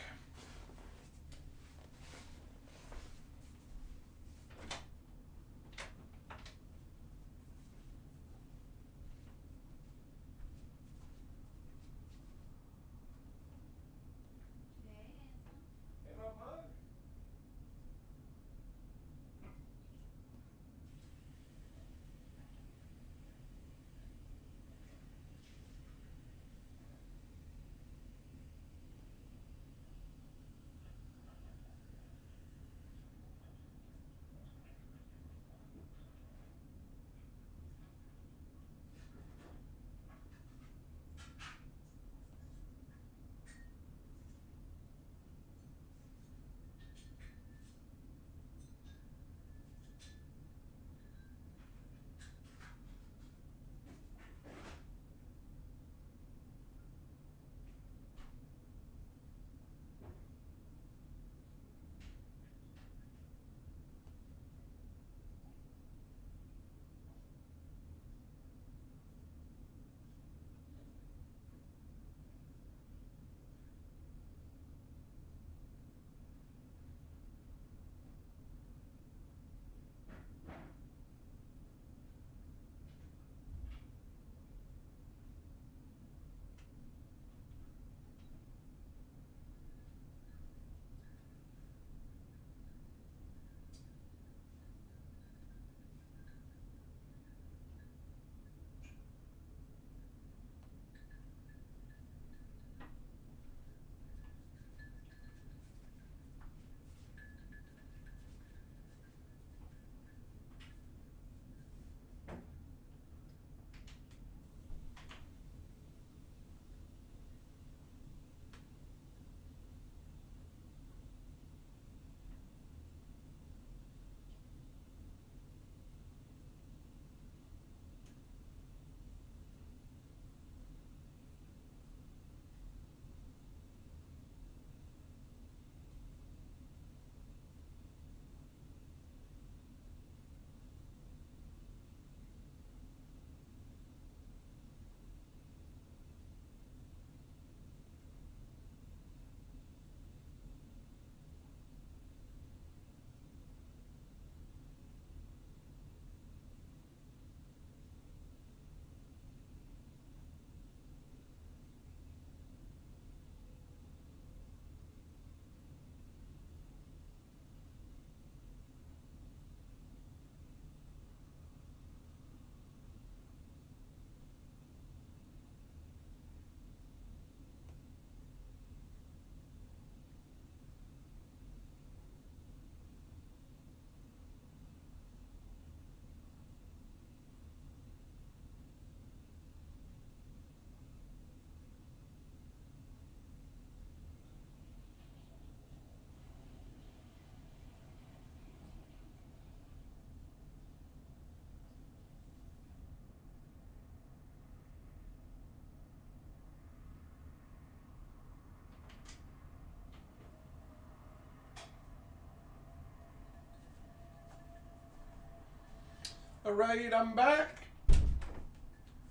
All right, I'm back.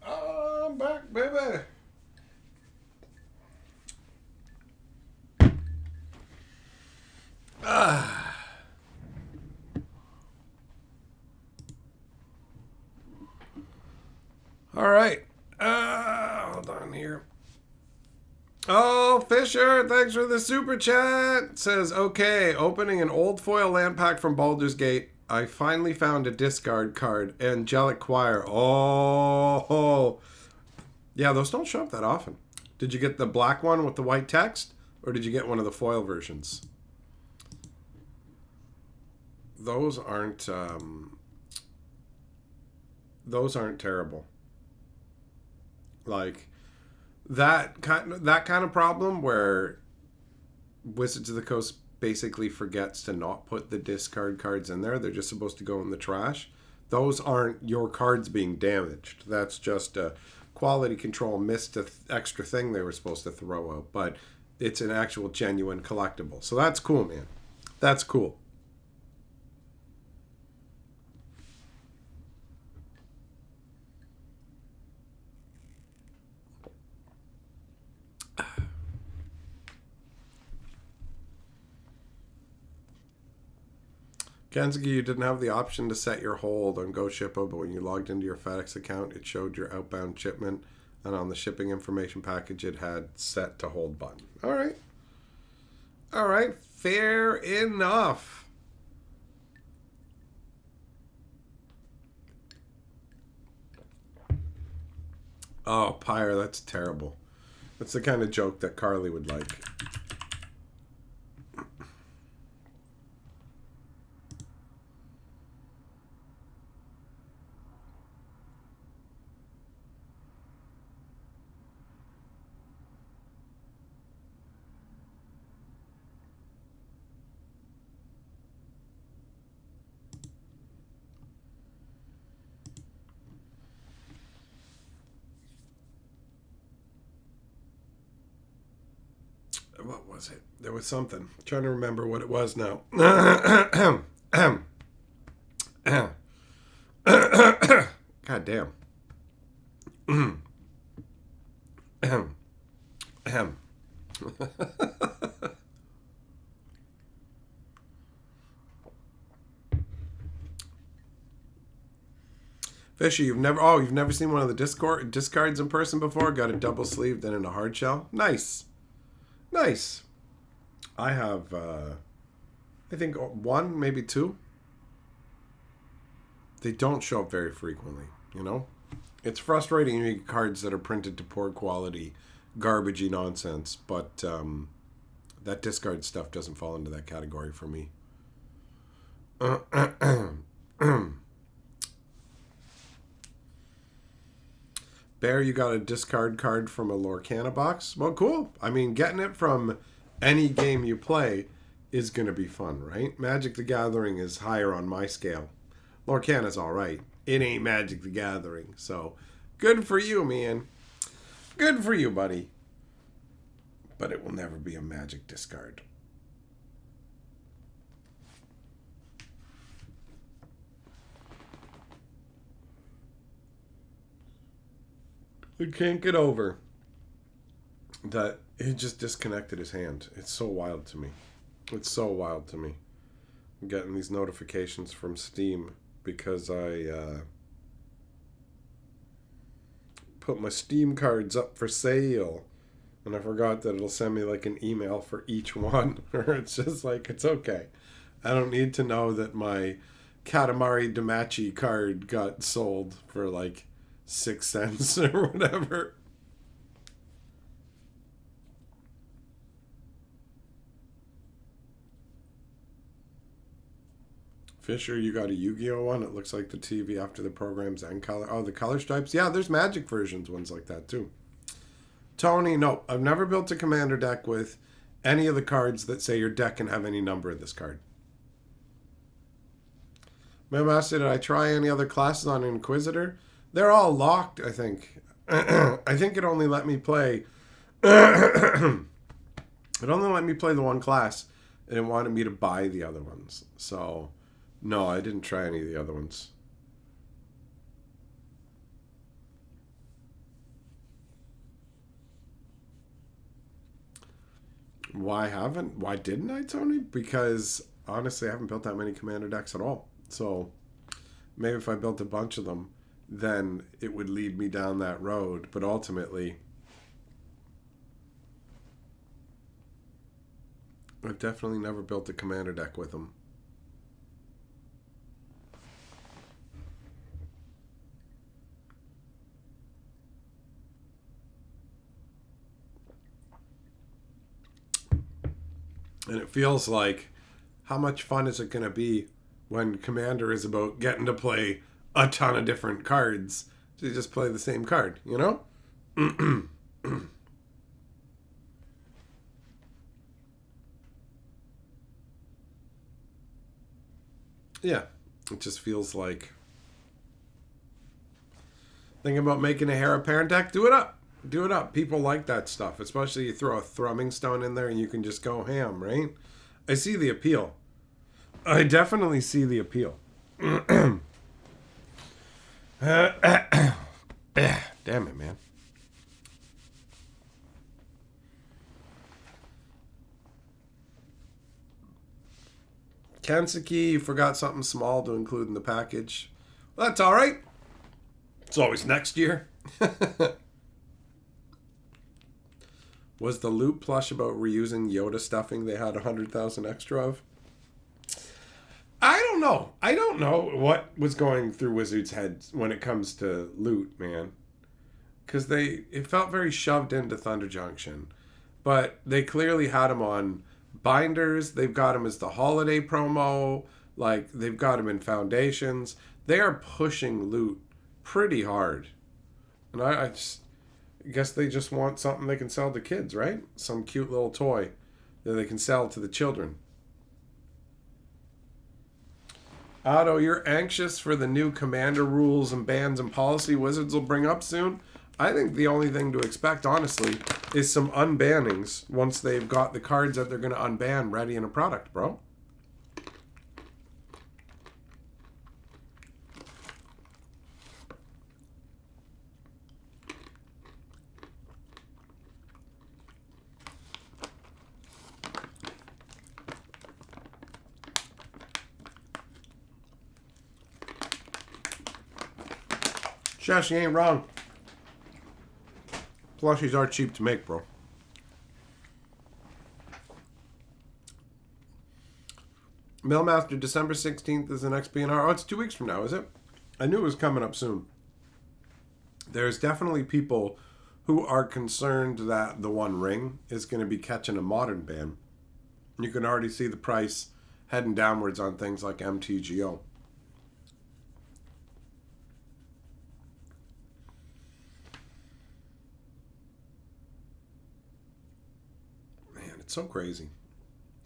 I'm back, baby. All right. Hold on here. Oh, Fisher, thanks for the super chat. Says, okay, opening an old foil land pack from Baldur's Gate. I finally found a discard card. Angelic Choir. Oh. Yeah, those don't show up that often. Did you get the black one with the white text? Or did you get one of the foil versions? Those aren't terrible. Like that kind of problem where Wizards of the Coast basically forgets to not put the discard cards in there. They're just supposed to go in the trash. Those aren't your cards being damaged. That's just a quality control missed an extra thing they were supposed to throw out. But it's an actual genuine collectible. So that's cool, man. That's cool. Kansuki, you didn't have the option to set your hold on Go Shippo, but when you logged into your FedEx account, it showed your outbound shipment, and on the shipping information package, it had set to hold button. All right, fair enough. Oh, Pyre, that's terrible. That's the kind of joke that Carly would like. What was it? There was something. I'm trying to remember what it was now. God damn. Fishy, you've never seen one of the discards in person before? Got a double sleeve, then in a hard shell? Nice. I have, I think one, maybe two. They don't show up very frequently, you know? It's frustrating you get cards that are printed to poor quality, garbagey nonsense, but that discard stuff doesn't fall into that category for me. Bear, you got a discard card from a Lorcana box? Well, cool. I mean, getting it from any game you play is going to be fun, right? Magic the Gathering is higher on my scale. Lorcana's all right. It ain't Magic the Gathering. So, good for you, man. Good for you, buddy. But it will never be a Magic discard. I can't get over that he just disconnected his hand. It's so wild to me. I'm getting these notifications from Steam because I put my Steam cards up for sale. And I forgot that it'll send me like an email for each one. Or it's just like, it's okay. I don't need to know that my Katamari Damacy card got sold for like 6 cents or whatever. Fisher, you got a Yu-Gi-Oh one? It looks like the TV after the program's end color. Oh, the color stripes? Yeah, there's Magic versions, ones like that too. Tony, no, I've never built a commander deck with any of the cards that say your deck can have any number in this card. Maybe I said, did I try any other classes on Inquisitor? They're all locked, I think. I think it only let me play... it only let me play the one class, and it wanted me to buy the other ones. So, no, I didn't try any of the other ones. Why didn't I, Tony? Because honestly, I haven't built that many commander decks at all. So maybe if I built a bunch of them, then it would lead me down that road. But ultimately, I've definitely never built a commander deck with them. And it feels like, how much fun is it going to be when Commander is about getting to play a ton of different cards to just play the same card, you know? Yeah, it just feels like thinking about making a Heir Apparent deck. Do it up. Do it up. People like that stuff, especially you throw a Thrumming Stone in there and you can just go ham, right? I see the appeal. I definitely see the appeal. Damn it, man. Kensuke, you forgot something small to include in the package. Well, that's all right. It's always next year. Was the loot plush about reusing Yoda stuffing they had 100,000 extra of? I don't know. I don't know what was going through Wizards' heads when it comes to loot, man. Because it felt very shoved into Thunder Junction. But they clearly had them on binders. They've got them as the holiday promo. Like, they've got them in foundations. They are pushing loot pretty hard. And I guess they just want something they can sell to kids, right? Some cute little toy that they can sell to the children. Otto, you're anxious for the new commander rules and bans and policy Wizards will bring up soon? I think the only thing to expect, honestly, is some unbannings once they've got the cards that they're going to unban ready in a product, bro. Josh, you ain't wrong. Plushies are cheap to make, bro. Millmaster, December 16th is the next BNR. Oh, it's 2 weeks from now, is it? I knew it was coming up soon. There's definitely people who are concerned that the One Ring is going to be catching a modern ban. You can already see the price heading downwards on things like MTGO. It's so crazy.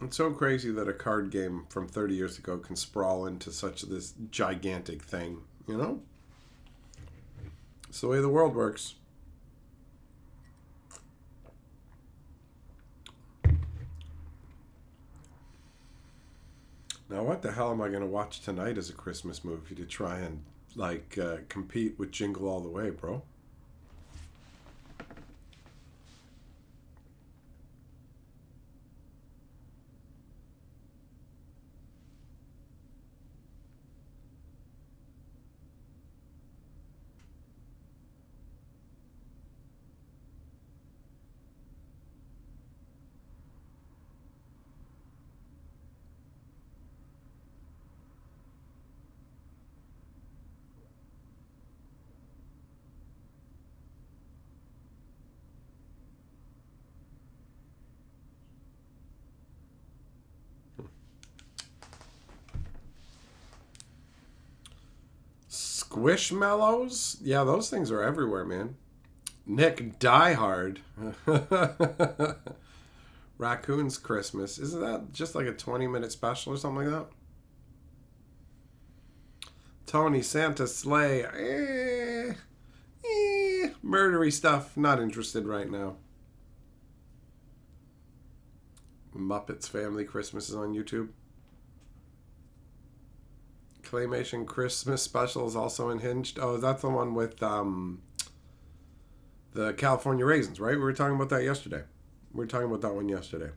It's so crazy that a card game from 30 years ago can sprawl into such this gigantic thing, you know? It's the way the world works. Now, what the hell am I going to watch tonight as a Christmas movie to try and, compete with Jingle All the Way, bro? Squishmallows? Yeah, those things are everywhere, man. Nick Diehard. Raccoon's Christmas. Isn't that just like a 20-minute special or something like that? Tony, Santa, Sleigh. Murdery stuff. Not interested right now. Muppets Family Christmas is on YouTube. Claymation Christmas special is also unhinged. Oh, that's the one with the California Raisins, right? We were talking about that yesterday. We were talking about that one yesterday.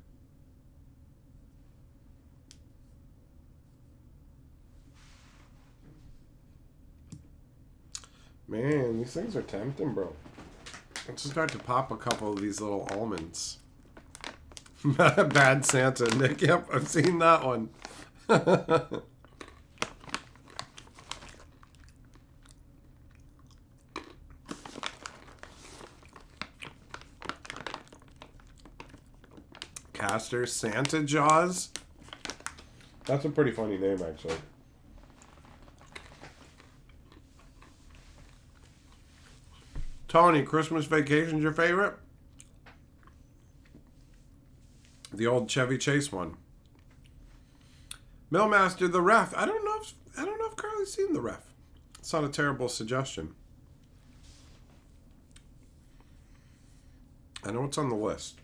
Man, these things are tempting, bro. Let's start to pop a couple of these little almonds. Bad Santa, Nick. Yep, I've seen that one. Caster Santa Jaws. That's a pretty funny name, actually. Tony, Christmas Vacation's your favorite? The old Chevy Chase one. Millmaster, the ref. I don't know if Carly's seen the ref. It's not a terrible suggestion. I know it's on the list.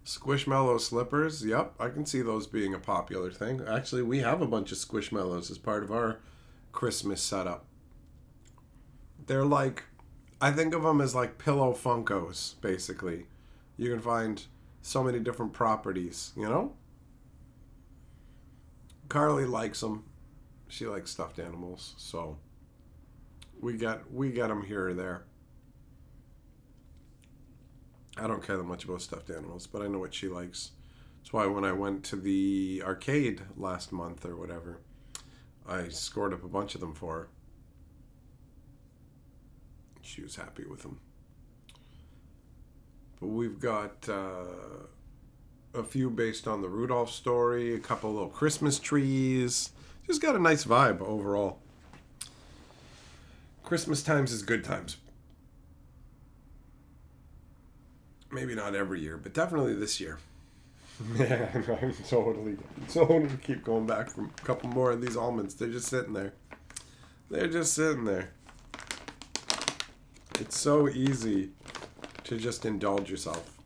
Squishmallow slippers. Yep, I can see those being a popular thing. Actually, we have a bunch of Squishmallows as part of our Christmas setup. They're like, I think of them as like pillow Funkos, basically. You can find so many different properties, you know? Carly likes them. She likes stuffed animals, so we get them here or there. I don't care that much about stuffed animals, but I know what she likes. That's why when I went to the arcade last month or whatever, I scored up a bunch of them for her. She was happy with them. But we've got a few based on the Rudolph story, a couple little Christmas trees. Just got a nice vibe overall. Christmas times is good times. Maybe not every year, but definitely this year. Yeah, I'm totally keep going back for a couple more of these almonds. They're just sitting there. They're just sitting there. It's so easy to just indulge yourself.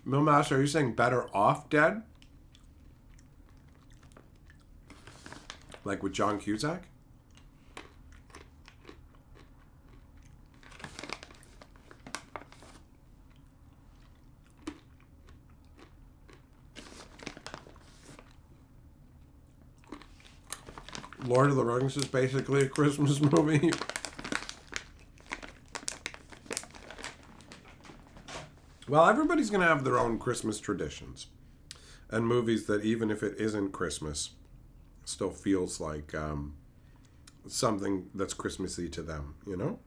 Millmaster, are you saying Better Off Dead? Like with John Cusack? Lord of the Rings is basically a Christmas movie. Well, everybody's going to have their own Christmas traditions. And movies that, even if it isn't Christmas, still feels like something that's Christmassy to them, you know?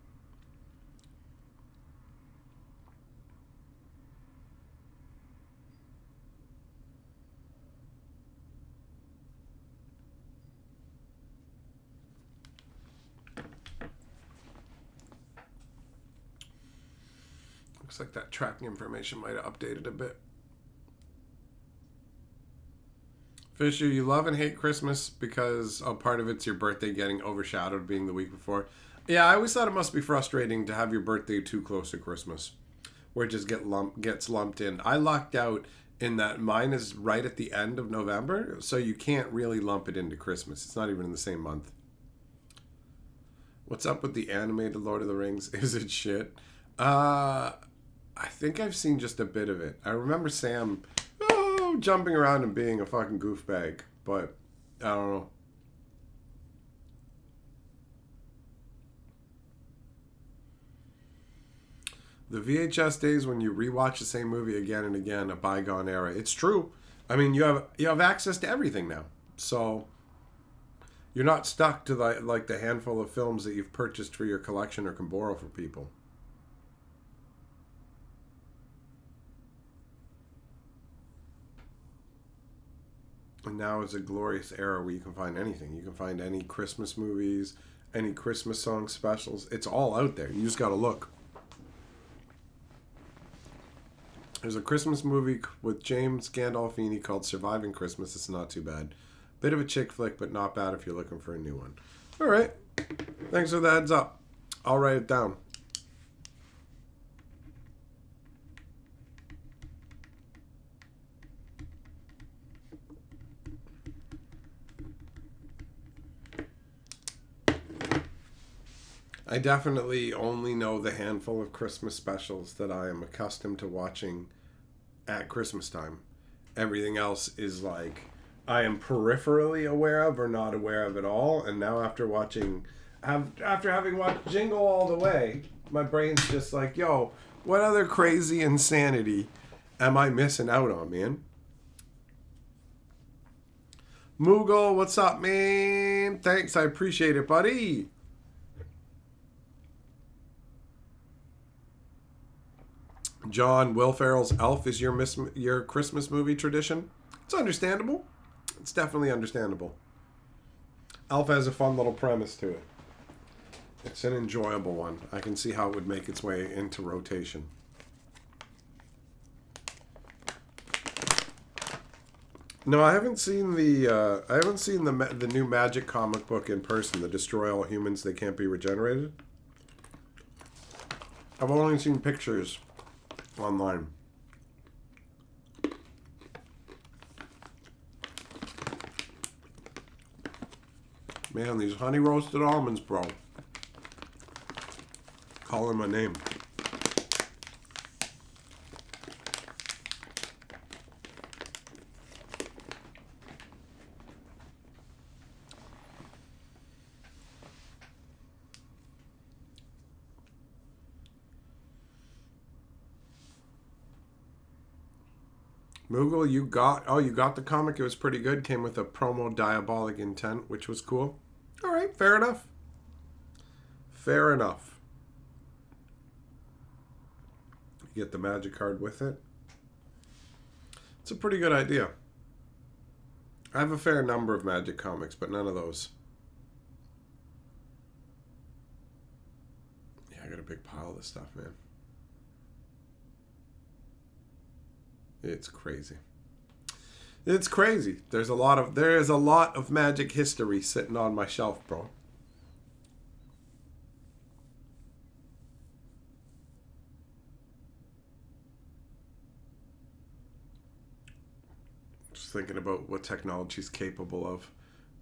Looks like that tracking information might have updated a bit. Fisher, you love and hate Christmas because a part of it's your birthday getting overshadowed being the week before. Yeah, I always thought it must be frustrating to have your birthday too close to Christmas, where it just gets lumped in. I lucked out in that mine is right at the end of November, so you can't really lump it into Christmas. It's not even in the same month. What's up with the animated Lord of the Rings? Is it shit? I think I've seen just a bit of it. I remember Sam jumping around and being a fucking goofbag, but I don't know. The VHS days when you rewatch the same movie again and again, a bygone era. It's true. I mean, you have access to everything now, so you're not stuck to like the handful of films that you've purchased for your collection or can borrow from people. And now is a glorious era where you can find anything. You can find any Christmas movies, any Christmas song specials. It's all out there. You just got to look. There's a Christmas movie with James Gandolfini called Surviving Christmas. It's not too bad. Bit of a chick flick, but not bad if you're looking for a new one. All right. Thanks for the heads up. I'll write it down. I definitely only know the handful of Christmas specials that I am accustomed to watching at Christmas time. Everything else is like I am peripherally aware of or not aware of at all. And now after having watched Jingle All the Way, my brain's just like, yo, what other crazy insanity am I missing out on, man? Moogle, what's up, man? Thanks, I appreciate it, buddy. John, Will Ferrell's Elf is your Christmas movie tradition. It's understandable. It's definitely understandable. Elf has a fun little premise to it. It's an enjoyable one. I can see how it would make its way into rotation. No, I haven't seen the new Magic comic book in person. The Destroy All Humans, They Can't Be Regenerated. I've only seen pictures online. Man, these honey roasted almonds, bro. Calling my name. Moogle, you got the comic. It was pretty good. Came with a promo Diabolic Intent, which was cool. All right, fair enough. Fair enough. You get the magic card with it. It's a pretty good idea. I have a fair number of Magic comics, but none of those. Yeah, I got a big pile of this stuff, man. It's crazy. It's crazy. There is a lot of Magic history sitting on my shelf, bro. Just thinking about what technology is capable of.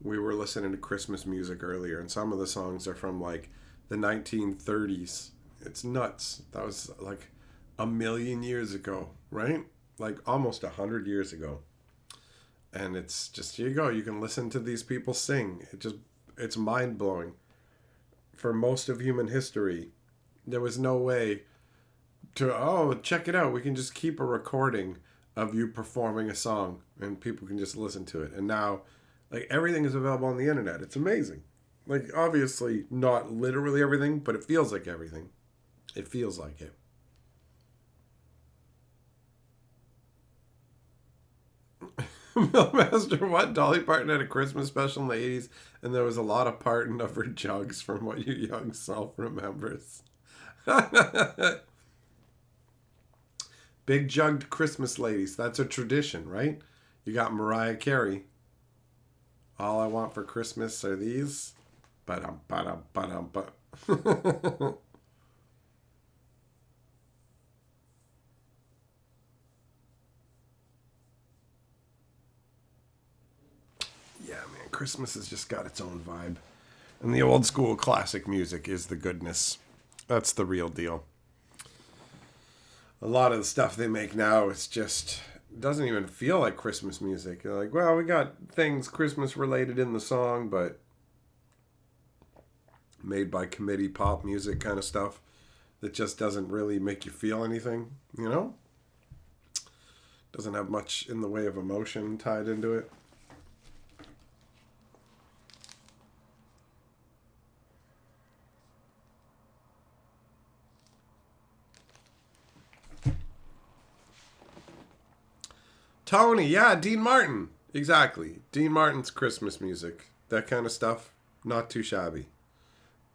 We were listening to Christmas music earlier, and some of the songs are from like the 1930s. It's nuts. That was like a million years ago, right? Like almost 100 years ago. And it's just, here you go. You can listen to these people sing. It's mind-blowing. For most of human history, there was no way to, check it out. We can just keep a recording of you performing a song and people can just listen to it. And now, like, everything is available on the internet. It's amazing. Like, obviously, not literally everything, but it feels like everything. It feels like it. Millmaster, what? Dolly Parton had a Christmas special in the 80s, and there was a lot of Parton of her jugs from what your young self remembers. Big jugged Christmas ladies. That's a tradition, right? You got Mariah Carey. All I want for Christmas are these. Ba-dum, ba-dum, ba-dum, ba. Yeah, man, Christmas has just got its own vibe. And the old school classic music is the goodness. That's the real deal. A lot of the stuff they make now, it's just doesn't even feel like Christmas music. You're like, well, we got things Christmas related in the song, but made by committee pop music kind of stuff that just doesn't really make you feel anything, you know? Doesn't have much in the way of emotion tied into it. Tony, yeah, Dean Martin. Exactly. Dean Martin's Christmas music. That kind of stuff. Not too shabby.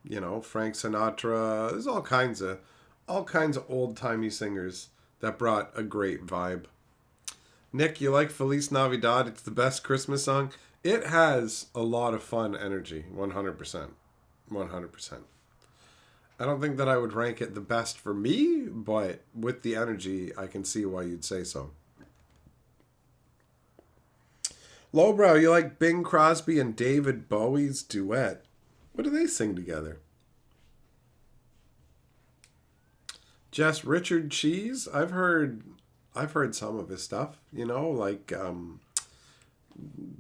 You know, Frank Sinatra. There's all kinds of old-timey singers that brought a great vibe. Nick, you like Feliz Navidad? It's the best Christmas song. It has a lot of fun energy. 100%. 100%. I don't think that I would rank it the best for me, but with the energy, I can see why you'd say so. Lowbrow, you like Bing Crosby and David Bowie's duet? What do they sing together? Just Richard Cheese. I've heard some of his stuff. Like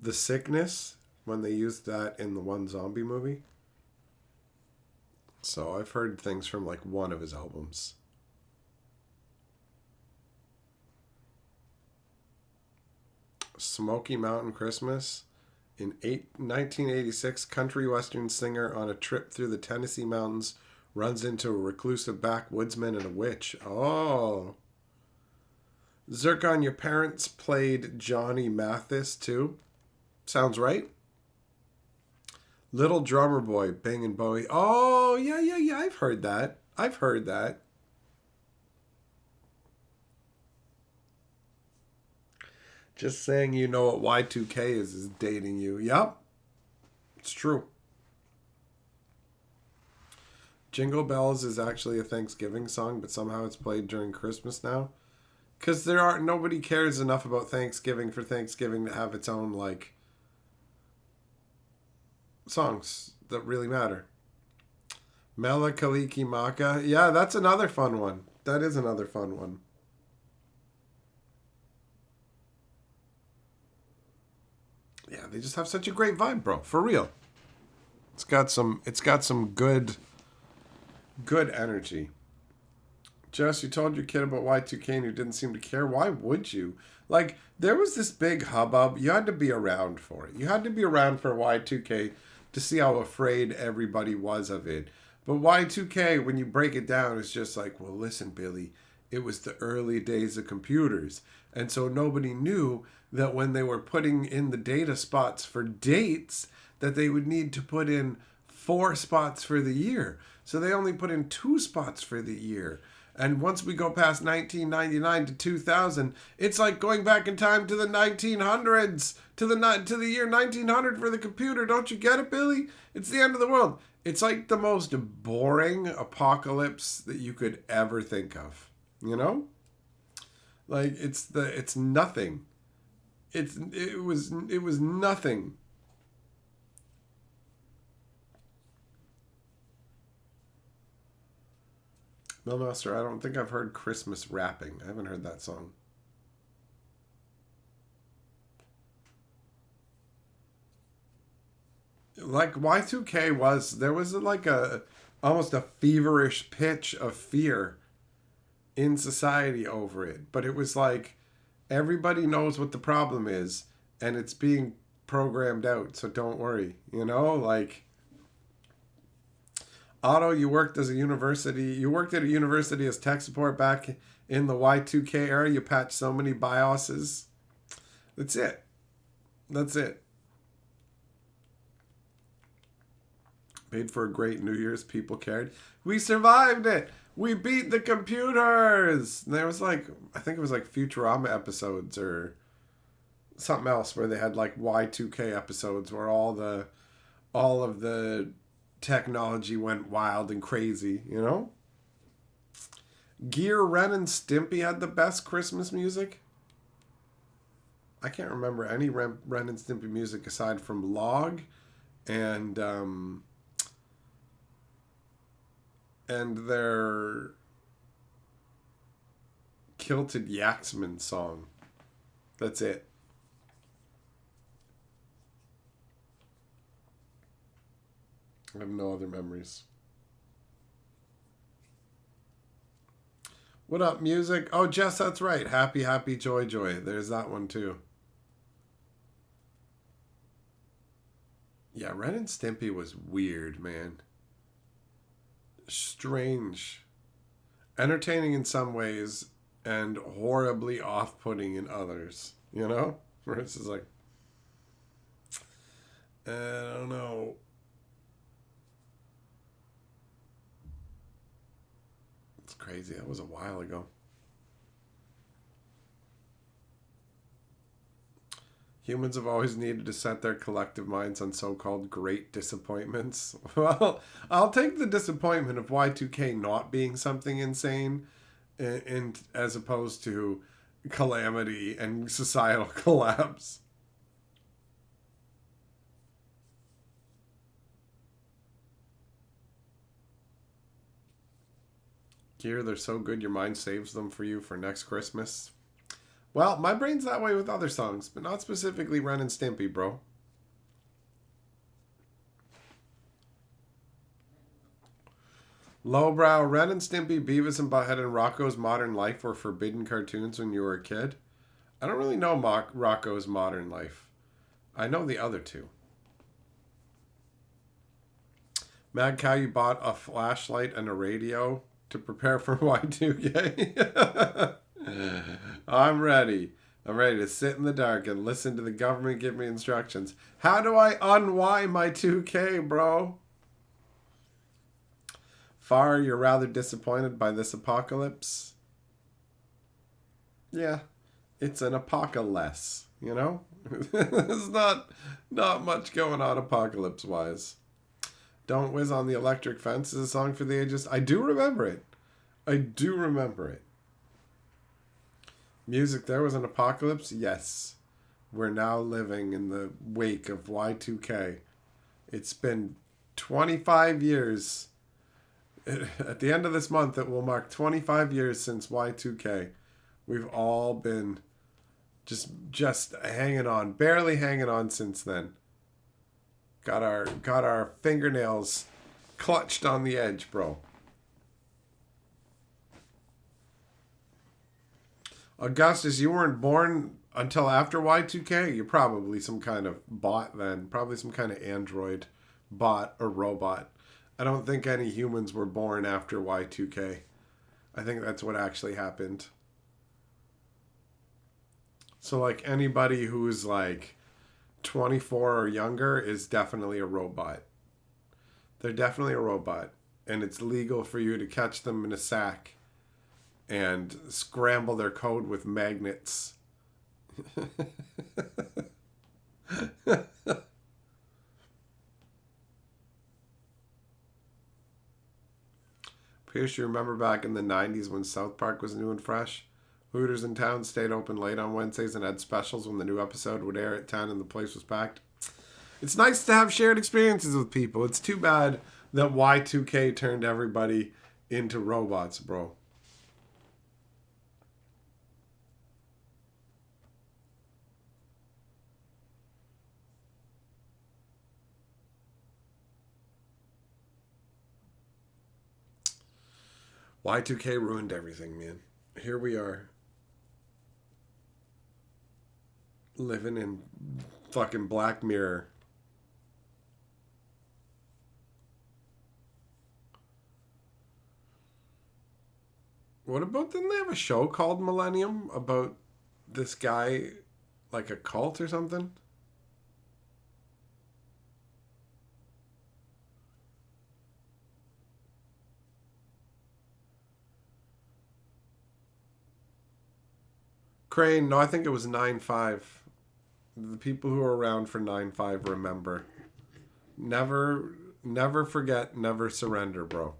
The Sickness when they used that in the one zombie movie. So I've heard things from like one of his albums. Smoky Mountain Christmas. In 1986, country western singer on a trip through the Tennessee mountains runs into a reclusive backwoodsman and a witch. Oh. Zircon, your parents played Johnny Mathis too? Sounds right. Little Drummer Boy, Bing and Bowie. Oh, yeah, yeah, yeah. I've heard that. I've heard that. Just saying you know what Y2K is dating you. Yep. It's true. Jingle Bells is actually a Thanksgiving song, but somehow it's played during Christmas now. Because nobody cares enough about Thanksgiving for Thanksgiving to have its own, like, songs that really matter. Mela Kaliki Maka. Yeah, that's another fun one. That is another fun one. Yeah, they just have such a great vibe, bro. For real. It's got some good energy. Jess, you told your kid about Y2K and you didn't seem to care. Why would you? Like, there was this big hubbub. You had to be around for it. You had to be around for Y2K to see how afraid everybody was of it. But Y2K, when you break it down, is just like, well, listen, Billy, it was the early days of computers. And so nobody knew that when they were putting in the data spots for dates, that they would need to put in 4 spots for the year. So they only put in 2 spots for the year. And once we go past 1999 to 2000, it's like going back in time to the 1900s, to the year 1900 for the computer. Don't you get it, Billy? It's the end of the world. It's like the most boring apocalypse that you could ever think of. You know? Like it's nothing. It was nothing. Millmaster, I don't think I've heard Christmas rapping. I haven't heard that song. Like Y2K there was like almost a feverish pitch of fear in society over it. But it was like everybody knows what the problem is and it's being programmed out, so don't worry. Like Otto, you worked at a university as tech support back in the Y2K era. You patched so many BIOSes. That's it. That's it. Made for a great New Year's. People cared. We survived it. We beat the computers. And there was like, I think it was like Futurama episodes or something else where they had like Y2K episodes where all of the technology went wild and crazy, Gear, Ren, and Stimpy had the best Christmas music. I can't remember any Ren and Stimpy music aside from Log and their Kilted Yaxman song. That's it. I have no other memories. What up, music? Oh, Jess, that's right. Happy, happy, joy, joy. There's that one, too. Yeah, Ren and Stimpy was weird, man. Strange. Entertaining in some ways and horribly off-putting in others. Where it's just like, I don't know. It's crazy. That was a while ago. Humans have always needed to set their collective minds on so-called great disappointments. Well, I'll take the disappointment of Y2K not being something insane, and as opposed to calamity and societal collapse. Gear, they're so good your mind saves them for you for next Christmas. Well, my brain's that way with other songs, but not specifically Ren and Stimpy, bro. Lowbrow, Ren and Stimpy, Beavis and Butthead, and Rocco's Modern Life were forbidden cartoons when you were a kid. I don't really know Rocco's Modern Life. I know the other two. Mad Cow, you bought a flashlight and a radio to prepare for Y2K. I'm ready. I'm ready to sit in the dark and listen to the government give me instructions. How do I unwind my 2K, bro? Far, you're rather disappointed by this apocalypse? Yeah, it's an apocalypse, you know? There's not much going on apocalypse-wise. Don't Whiz on the Electric Fence is a song for the ages. I do remember it. Music, there was an apocalypse? Yes. We're now living in the wake of Y2K. It's been 25 years. At the end of this month, it will mark 25 years since Y2K. We've all been just hanging on, barely hanging on since then. Got our fingernails clutched on the edge, bro. Augustus, you weren't born until after Y2K? You're probably some kind of bot then. Probably some kind of android bot or robot. I don't think any humans were born after Y2K. I think that's what actually happened. So like anybody who's like 24 or younger is definitely a robot. They're definitely a robot. And it's legal for you to catch them in a sack and scramble their code with magnets. Pierce, you remember back in the 90s when South Park was new and fresh? Hooters in town stayed open late on Wednesdays and had specials when the new episode would air at 10 and the place was packed. It's nice to have shared experiences with people. It's too bad that Y2K turned everybody into robots, bro. Y2K ruined everything, man. Here we are. Living in fucking Black Mirror. What about, didn't they have a show called Millennium about this guy, like a cult or something? Crane, no, I think it was 9-5. The people who are around for 9-5 remember. Never forget, never surrender, bro.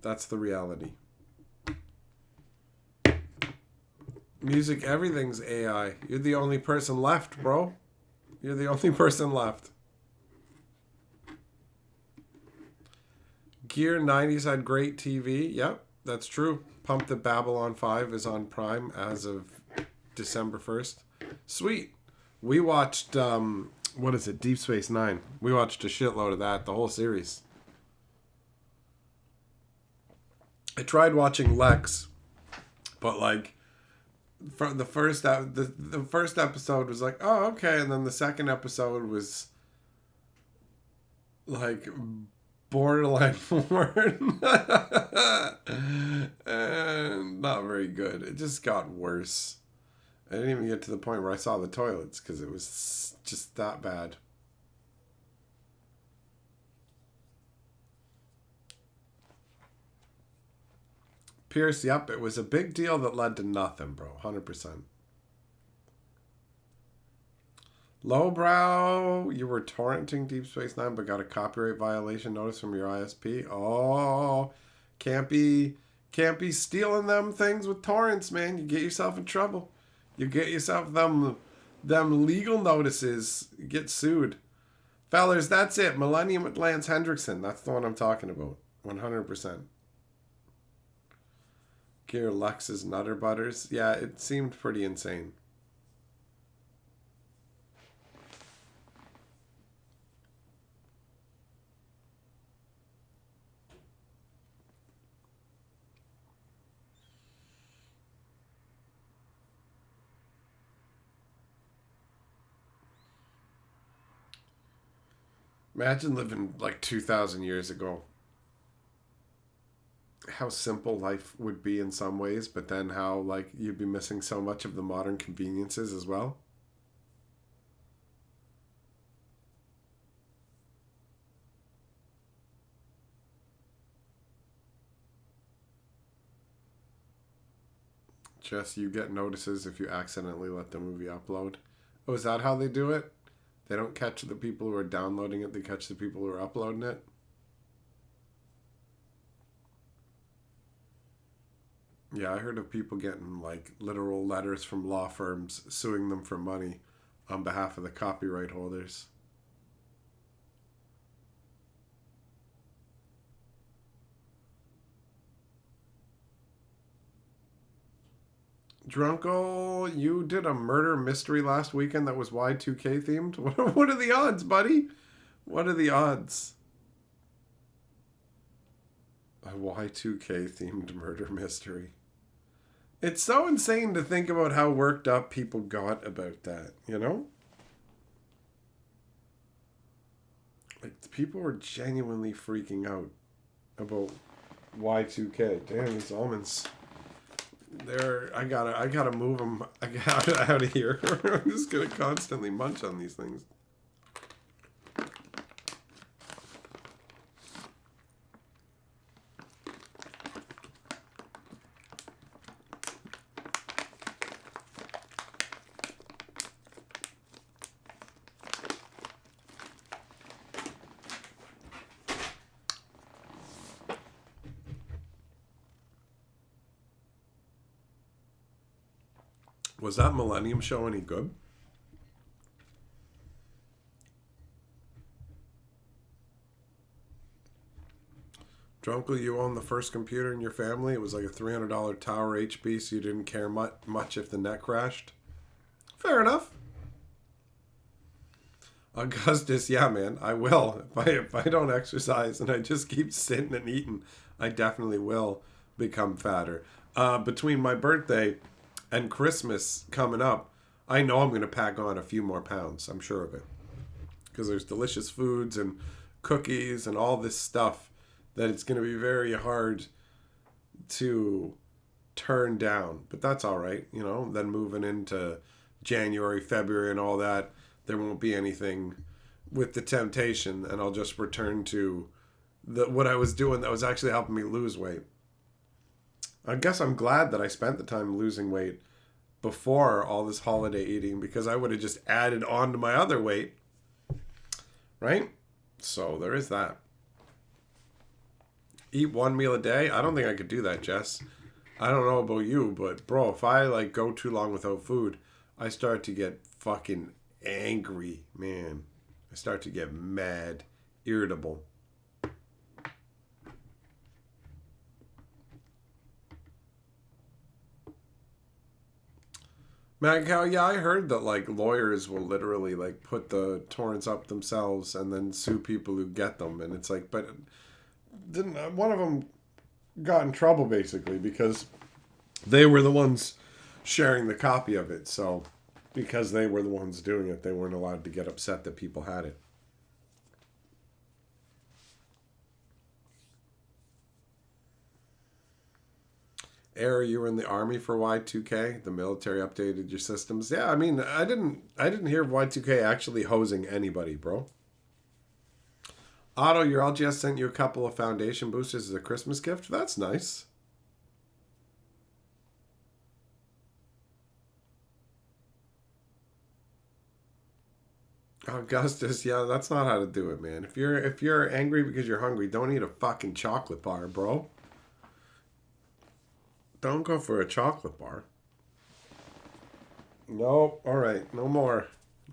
That's the reality. Music, everything's AI. You're the only person left, bro. You're the only person left. Gear 90s had great TV. Yep, that's true. Pump the Babylon 5 is on Prime as of December 1st. Sweet. We watched, what is it, Deep Space Nine. We watched a shitload of that, the whole series. I tried watching Lex, but like, from the first the first episode was like, oh, okay, and then the second episode was like borderline porn. And not very good. It just got worse. I didn't even get to the point where I saw the toilets because it was just that bad. Pierce, yep, it was a big deal that led to nothing, bro. 100%. Lowbrow, you were torrenting Deep Space Nine but got a copyright violation notice from your ISP. Oh, can't be stealing them things with torrents, man. You get yourself in trouble. You get yourself them legal notices. You get sued. Fellers, that's it. Millennium with Lance Hendrickson. That's the one I'm talking about. 100%. Gear Lux's Nutter Butters. Yeah, it seemed pretty insane. Imagine living like 2,000 years ago. How simple life would be in some ways, but then how like you'd be missing so much of the modern conveniences as well. Just you get notices if you accidentally let the movie upload. Oh, is that how they do it? They don't catch the people who are downloading it, they catch the people who are uploading it. Yeah, I heard of people getting like literal letters from law firms suing them for money on behalf of the copyright holders. Drunkle, you did a murder mystery last weekend that was Y2K themed? What are the odds, buddy? What are the odds? A Y2K themed murder mystery. It's so insane to think about how worked up people got about that, you know? Like, people were genuinely freaking out about Y2K. Damn, these almonds. I gotta move them. I got out of here. I'm just gonna constantly munch on these things. Was that Millennium Show any good? Drunkle, you own the first computer in your family. It was like a $300 Tower HP, so you didn't care much if the net crashed. Fair enough. Augustus, yeah, man, I will. If I don't exercise and I just keep sitting and eating, I definitely will become fatter. Between my birthday and Christmas coming up, I know I'm going to pack on a few more pounds. I'm sure of it. Because there's delicious foods and cookies and all this stuff that it's going to be very hard to turn down. But that's all right, you know. Then moving into January, February, and all that, there won't be anything with the temptation, and I'll just return to what I was doing that was actually helping me lose weight. I guess I'm glad that I spent the time losing weight before all this holiday eating, because I would have just added on to my other weight, right? So there is that. Eat one meal a day? I don't think I could do that, Jess. I don't know about you, but bro, if I like go too long without food, I start to get fucking angry, man. I start to get mad, irritable. Magcow, yeah, I heard that like lawyers will literally like put the torrents up themselves and then sue people who get them, and it's like, but didn't one of them got in trouble basically because they were the ones sharing the copy of it, so because they were the ones doing it, they weren't allowed to get upset that people had it. Air, you were in the army for Y2K. The military updated your systems. Yeah, I mean, I didn't hear of Y2K actually hosing anybody, bro. Otto, your LGS sent you a couple of foundation boosters as a Christmas gift. That's nice. Augustus, yeah, that's not how to do it, man. If you're angry because you're hungry, don't eat a fucking chocolate bar, bro. Don't go for a chocolate bar. No, all right, no more.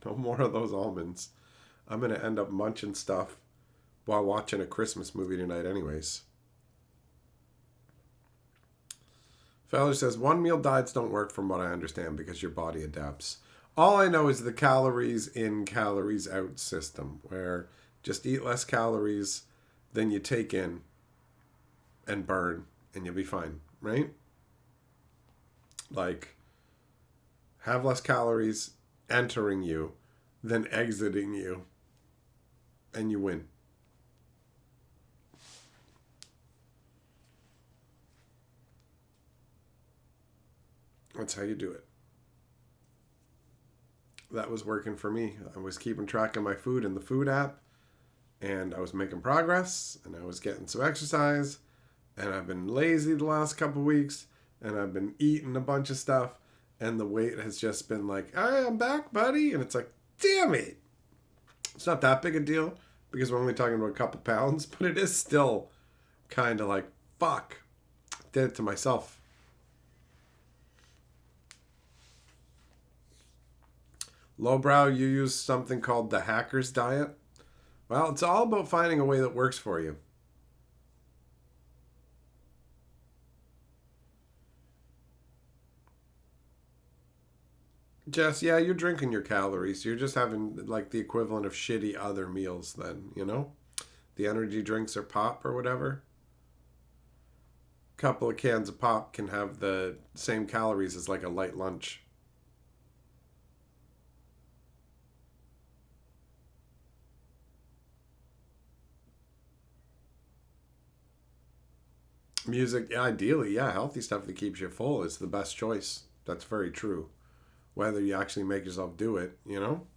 No more of those almonds. I'm gonna end up munching stuff while watching a Christmas movie tonight anyways. Feller says, one meal diets don't work from what I understand because your body adapts. All I know is the calories in, calories out system, where just eat less calories than you take in and burn, and you'll be fine, right? Like, have less calories entering you than exiting you, and you win. That's how you do it. That was working for me. I was keeping track of my food in the food app, and I was making progress, and I was getting some exercise, and I've been lazy the last couple weeks, and I've been eating a bunch of stuff, and the weight has just been like, hey, I'm back, buddy. And it's like, damn it. It's not that big a deal because we're only talking about a couple pounds, but it is still kind of like, fuck. I did it to myself. Lowbrow, you use something called the hacker's diet. Well, it's all about finding a way that works for you. Jess, yeah, you're drinking your calories. You're just having like the equivalent of shitty other meals then, you know? The energy drinks or pop or whatever. A couple of cans of pop can have the same calories as like a light lunch. Music, ideally, yeah, healthy stuff that keeps you full is the best choice. That's very true. Whether you actually make yourself do it, you know?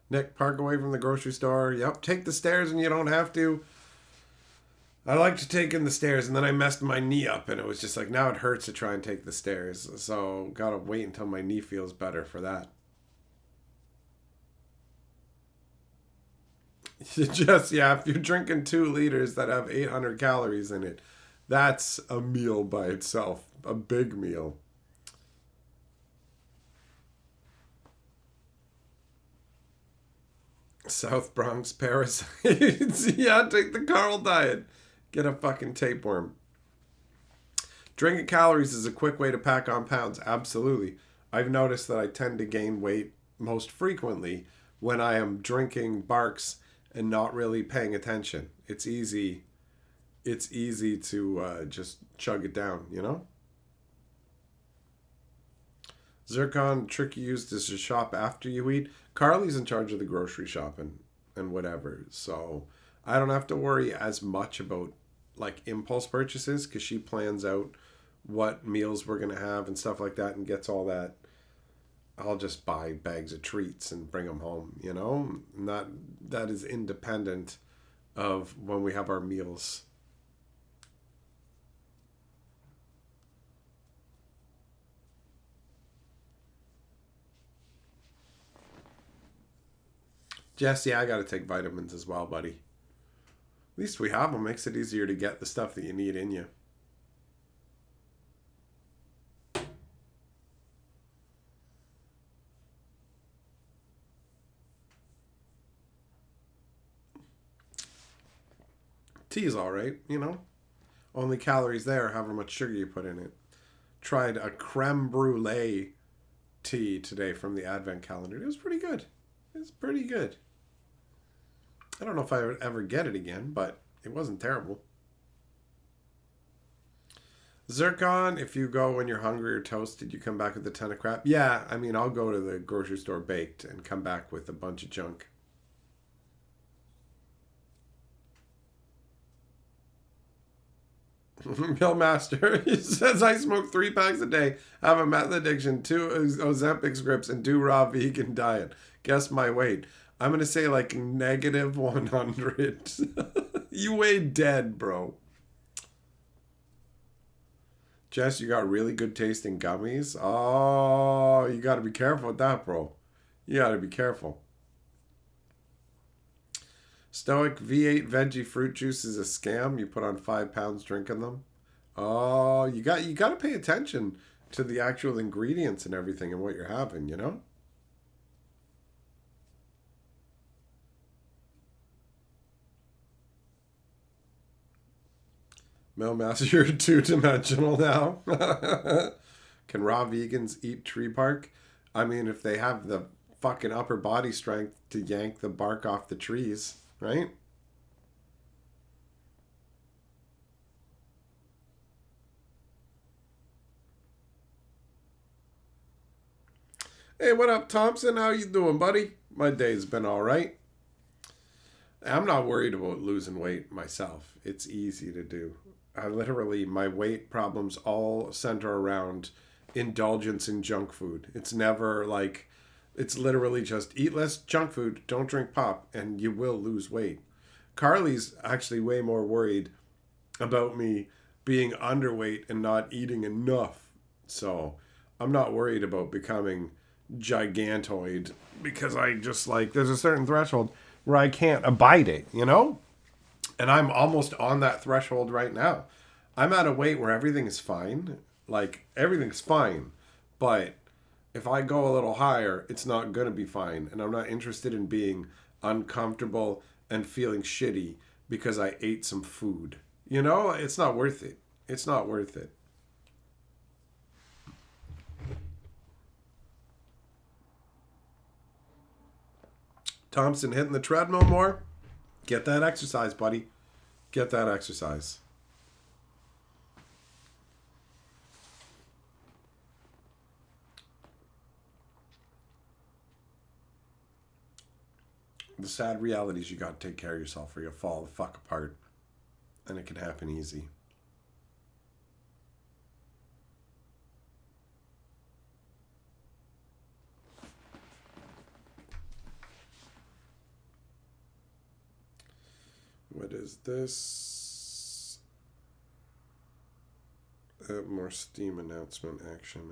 Nick, park away from the grocery store. Yep, take the stairs and you don't have to. I like to take in the stairs, and then I messed my knee up, and it was just like, now it hurts to try and take the stairs. So, gotta wait until my knee feels better for that. Just, yeah, if you're drinking 2 liters that have 800 calories in it, that's a meal by itself. A big meal. South Bronx parasites. Yeah, take the Carl diet. Get a fucking tapeworm. Drinking calories is a quick way to pack on pounds. Absolutely. I've noticed that I tend to gain weight most frequently when I am drinking Barks and not really paying attention. It's easy. It's easy to just chug it down, you know? Zircon, trick you use is to shop after you eat. Carly's in charge of the grocery shopping and whatever. So I don't have to worry as much about like impulse purchases because she plans out what meals we're going to have and stuff like that and gets all that. I'll just buy bags of treats and bring them home, you know? Not that is independent of when we have our meals. Jesse, I got to take vitamins as well, buddy. At least we have them. Makes it easier to get the stuff that you need in you. Tea's alright, you know? Only calories there, however much sugar you put in it. Tried a creme brulee tea today from the advent calendar. It was pretty good. It's pretty good. I don't know if I would ever get it again, but it wasn't terrible. Zircon, if you go when you're hungry or toasted, you come back with a ton of crap. Yeah, I mean, I'll go to the grocery store baked and come back with a bunch of junk. Billmaster, he says, I smoke 3 packs a day, have a meth addiction, 2 Ozempic scripts, and do raw vegan diet. Guess my weight. I'm going to say like negative 100. You weigh dead, bro. Jess, you got really good tasting gummies. Oh, you got to be careful with that, bro. You got to be careful. Stoic V8 veggie fruit juice is a scam. You put on 5 pounds drinking them. Oh, you got to pay attention to the actual ingredients and everything and what you're having, you know? Mailmaster, you're two-dimensional now. Can raw vegans eat tree bark? I mean, if they have the fucking upper body strength to yank the bark off the trees, right? Hey, what up, Thompson? How you doing, buddy? My day's been all right. I'm not worried about losing weight myself. It's easy to do. My weight problems all center around indulgence in junk food. It's never like, it's literally just eat less junk food, don't drink pop, and you will lose weight. Carly's actually way more worried about me being underweight and not eating enough. So I'm not worried about becoming gigantoid because I just like, there's a certain threshold where I can't abide it, you know? And I'm almost on that threshold right now. I'm at a weight where everything is fine. Like, everything's fine. But if I go a little higher, it's not going to be fine. And I'm not interested in being uncomfortable and feeling shitty because I ate some food. You know, it's not worth it. It's not worth it. Thompson hitting the treadmill more? Get that exercise, buddy. Get that exercise. The sad reality is you got to take care of yourself or you'll fall the fuck apart. And it can happen easy. What is this? More Steam announcement action,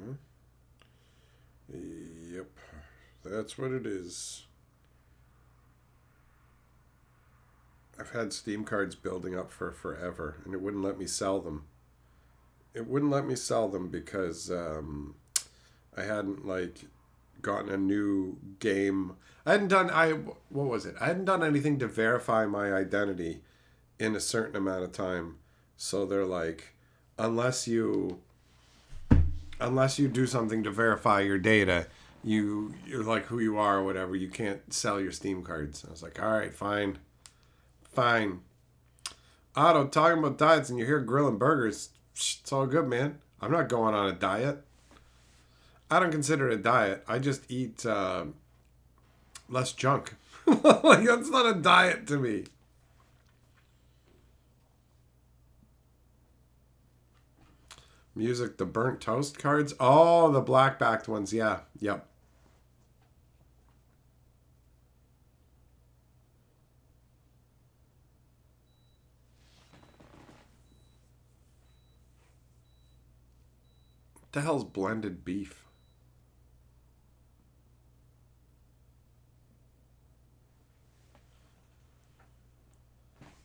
huh? Yep. That's what it is. I've had Steam cards building up for forever, and it wouldn't let me sell them. It wouldn't let me sell them because I hadn't like gotten a new game. I hadn't done what was it? I hadn't done anything to verify my identity in a certain amount of time. So they're like, unless you do something to verify your data, you're like who you are or whatever. You can't sell your Steam cards. I was like, all right, fine. Otto, talking about diets and you're here grilling burgers. It's all good, man. I'm not going on a diet. I don't consider it a diet. I just eat less junk. Like, that's not a diet to me. Music, the burnt toast cards. Oh, the black backed ones. Yeah. Yep. What the hell's blended beef?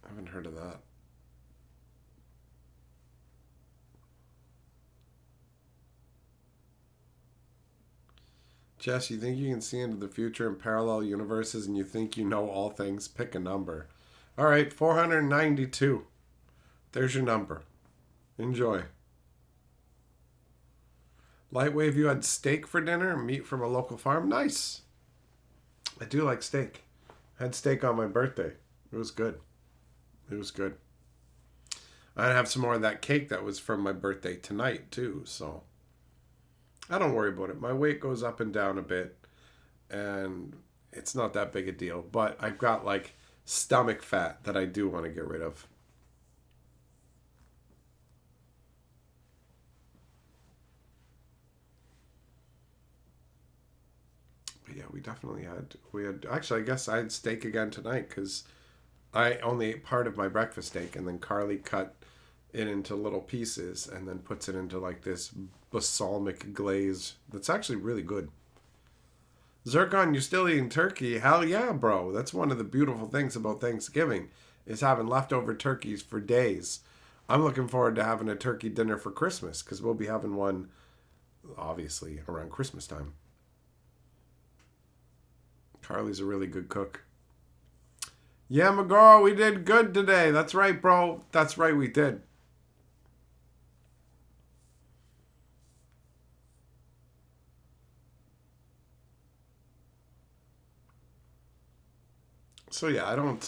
I haven't heard of that. Jess, you think you can see into the future in parallel universes and you think you know all things? Pick a number. All right, 492. There's your number. Enjoy. Lightwave, you had steak for dinner? Meat from a local farm? Nice. I do like steak. I had steak on my birthday. It was good. It was good. I have some more of that cake that was from my birthday tonight, too, so I don't worry about it. My weight goes up and down a bit, and it's not that big a deal. But I've got, like, stomach fat that I do want to get rid of. But yeah, we had, actually, I guess I had steak again tonight because I only ate part of my breakfast steak, and then Carly cut it into little pieces and then puts it into like this balsamic glaze that's actually really good. Zircon, you're still eating turkey? Hell yeah, bro. That's one of the beautiful things about Thanksgiving is having leftover turkeys for days. I'm looking forward to having a turkey dinner for Christmas because we'll be having one, obviously, around Christmas time. Carly's a really good cook. Yeah, McGraw, we did good today. That's right, bro. That's right, we did. So yeah, I don't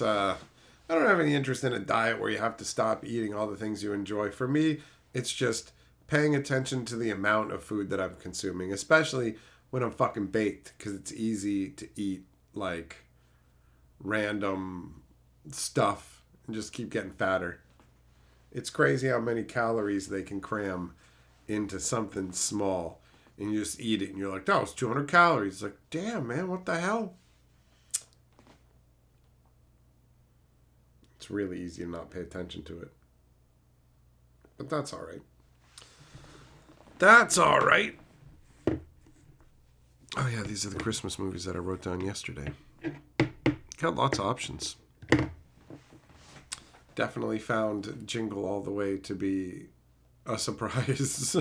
have any interest in a diet where you have to stop eating all the things you enjoy. For me, it's just paying attention to the amount of food that I'm consuming, especially when I'm fucking baked, because it's easy to eat like random stuff and just keep getting fatter. It's crazy how many calories they can cram into something small, and you just eat it and you're like, that was 200 calories. It's like, damn, man, what the hell? It's really easy to not pay attention to it. But that's all right. That's all right. Oh, yeah, these are the Christmas movies that I wrote down yesterday. Got lots of options. Definitely found Jingle All the Way to be a surprise.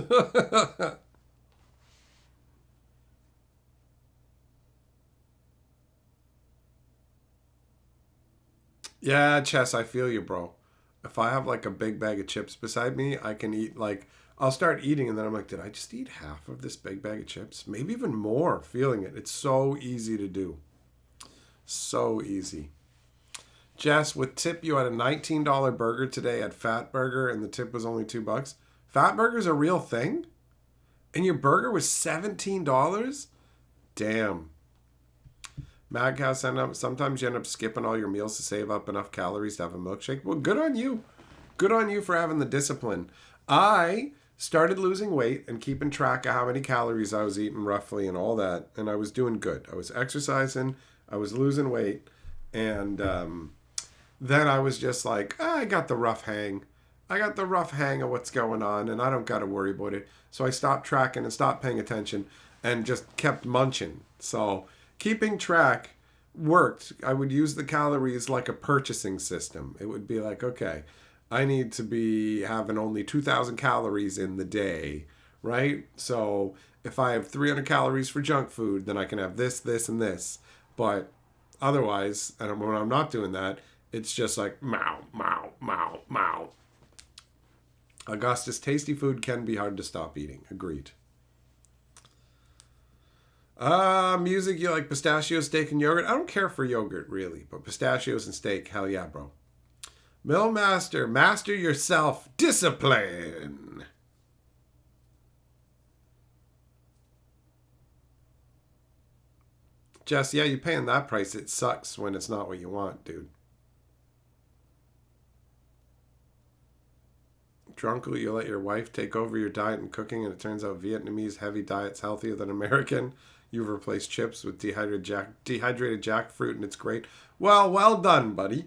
Yeah, Chess, I feel you, bro. If I have like a big bag of chips beside me, I can eat like, I'll start eating and then I'm like, did I just eat half of this big bag of chips? Maybe even more, feeling it. It's so easy to do. So easy. Jess, with tip, you had a $19 burger today at Fat Burger and the tip was only $2. Fat Burger's a real thing? And your burger was $17? Damn. Mad Cow, sometimes you end up skipping all your meals to save up enough calories to have a milkshake. Well, good on you. Good on you for having the discipline. I started losing weight and keeping track of how many calories I was eating roughly and all that. And I was doing good. I was exercising. I was losing weight. And then I was just like, I got the rough hang. I got the rough hang of what's going on. And I don't got to worry about it. So I stopped tracking and stopped paying attention and just kept munching. So keeping track worked. I would use the calories like a purchasing system. It would be like, okay, I need to be having only 2,000 calories in the day, right? So if I have 300 calories for junk food, then I can have this, this, and this. But otherwise, and when I'm not doing that, it's just like, mow, mow, mow, mow. Augustus, tasty food can be hard to stop eating. Agreed. Music, you like pistachio, steak, and yogurt? I don't care for yogurt, really, but pistachios and steak, hell yeah, bro. Millmaster, master yourself, discipline. Jess, yeah, you're paying that price. It sucks when it's not what you want, dude. Drunkle, you let your wife take over your diet and cooking, and it turns out Vietnamese heavy diet's healthier than American. You've replaced chips with dehydrated jackfruit, and it's great. Well done, buddy.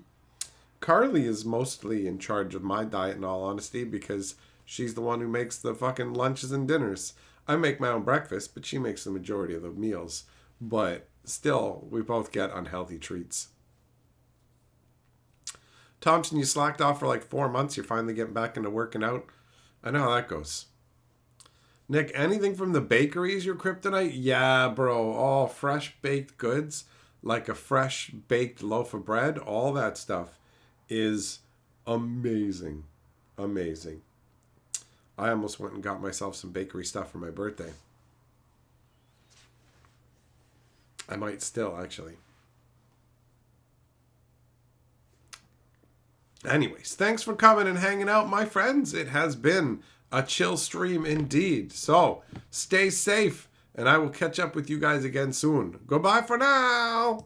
Carly is mostly in charge of my diet, in all honesty, because she's the one who makes the fucking lunches and dinners. I make my own breakfast, but she makes the majority of the meals. But still, we both get unhealthy treats. Thompson, you slacked off for like 4 months. You're finally getting back into working out. I know how that goes. Nick, anything from the bakery is your kryptonite? Yeah, bro. All fresh baked goods, like a fresh baked loaf of bread, all that stuff is amazing. Amazing. I almost went and got myself some bakery stuff for my birthday. I might still, actually. Anyways, thanks for coming and hanging out, my friends. It has been a chill stream indeed. So, stay safe, and I will catch up with you guys again soon. Goodbye for now.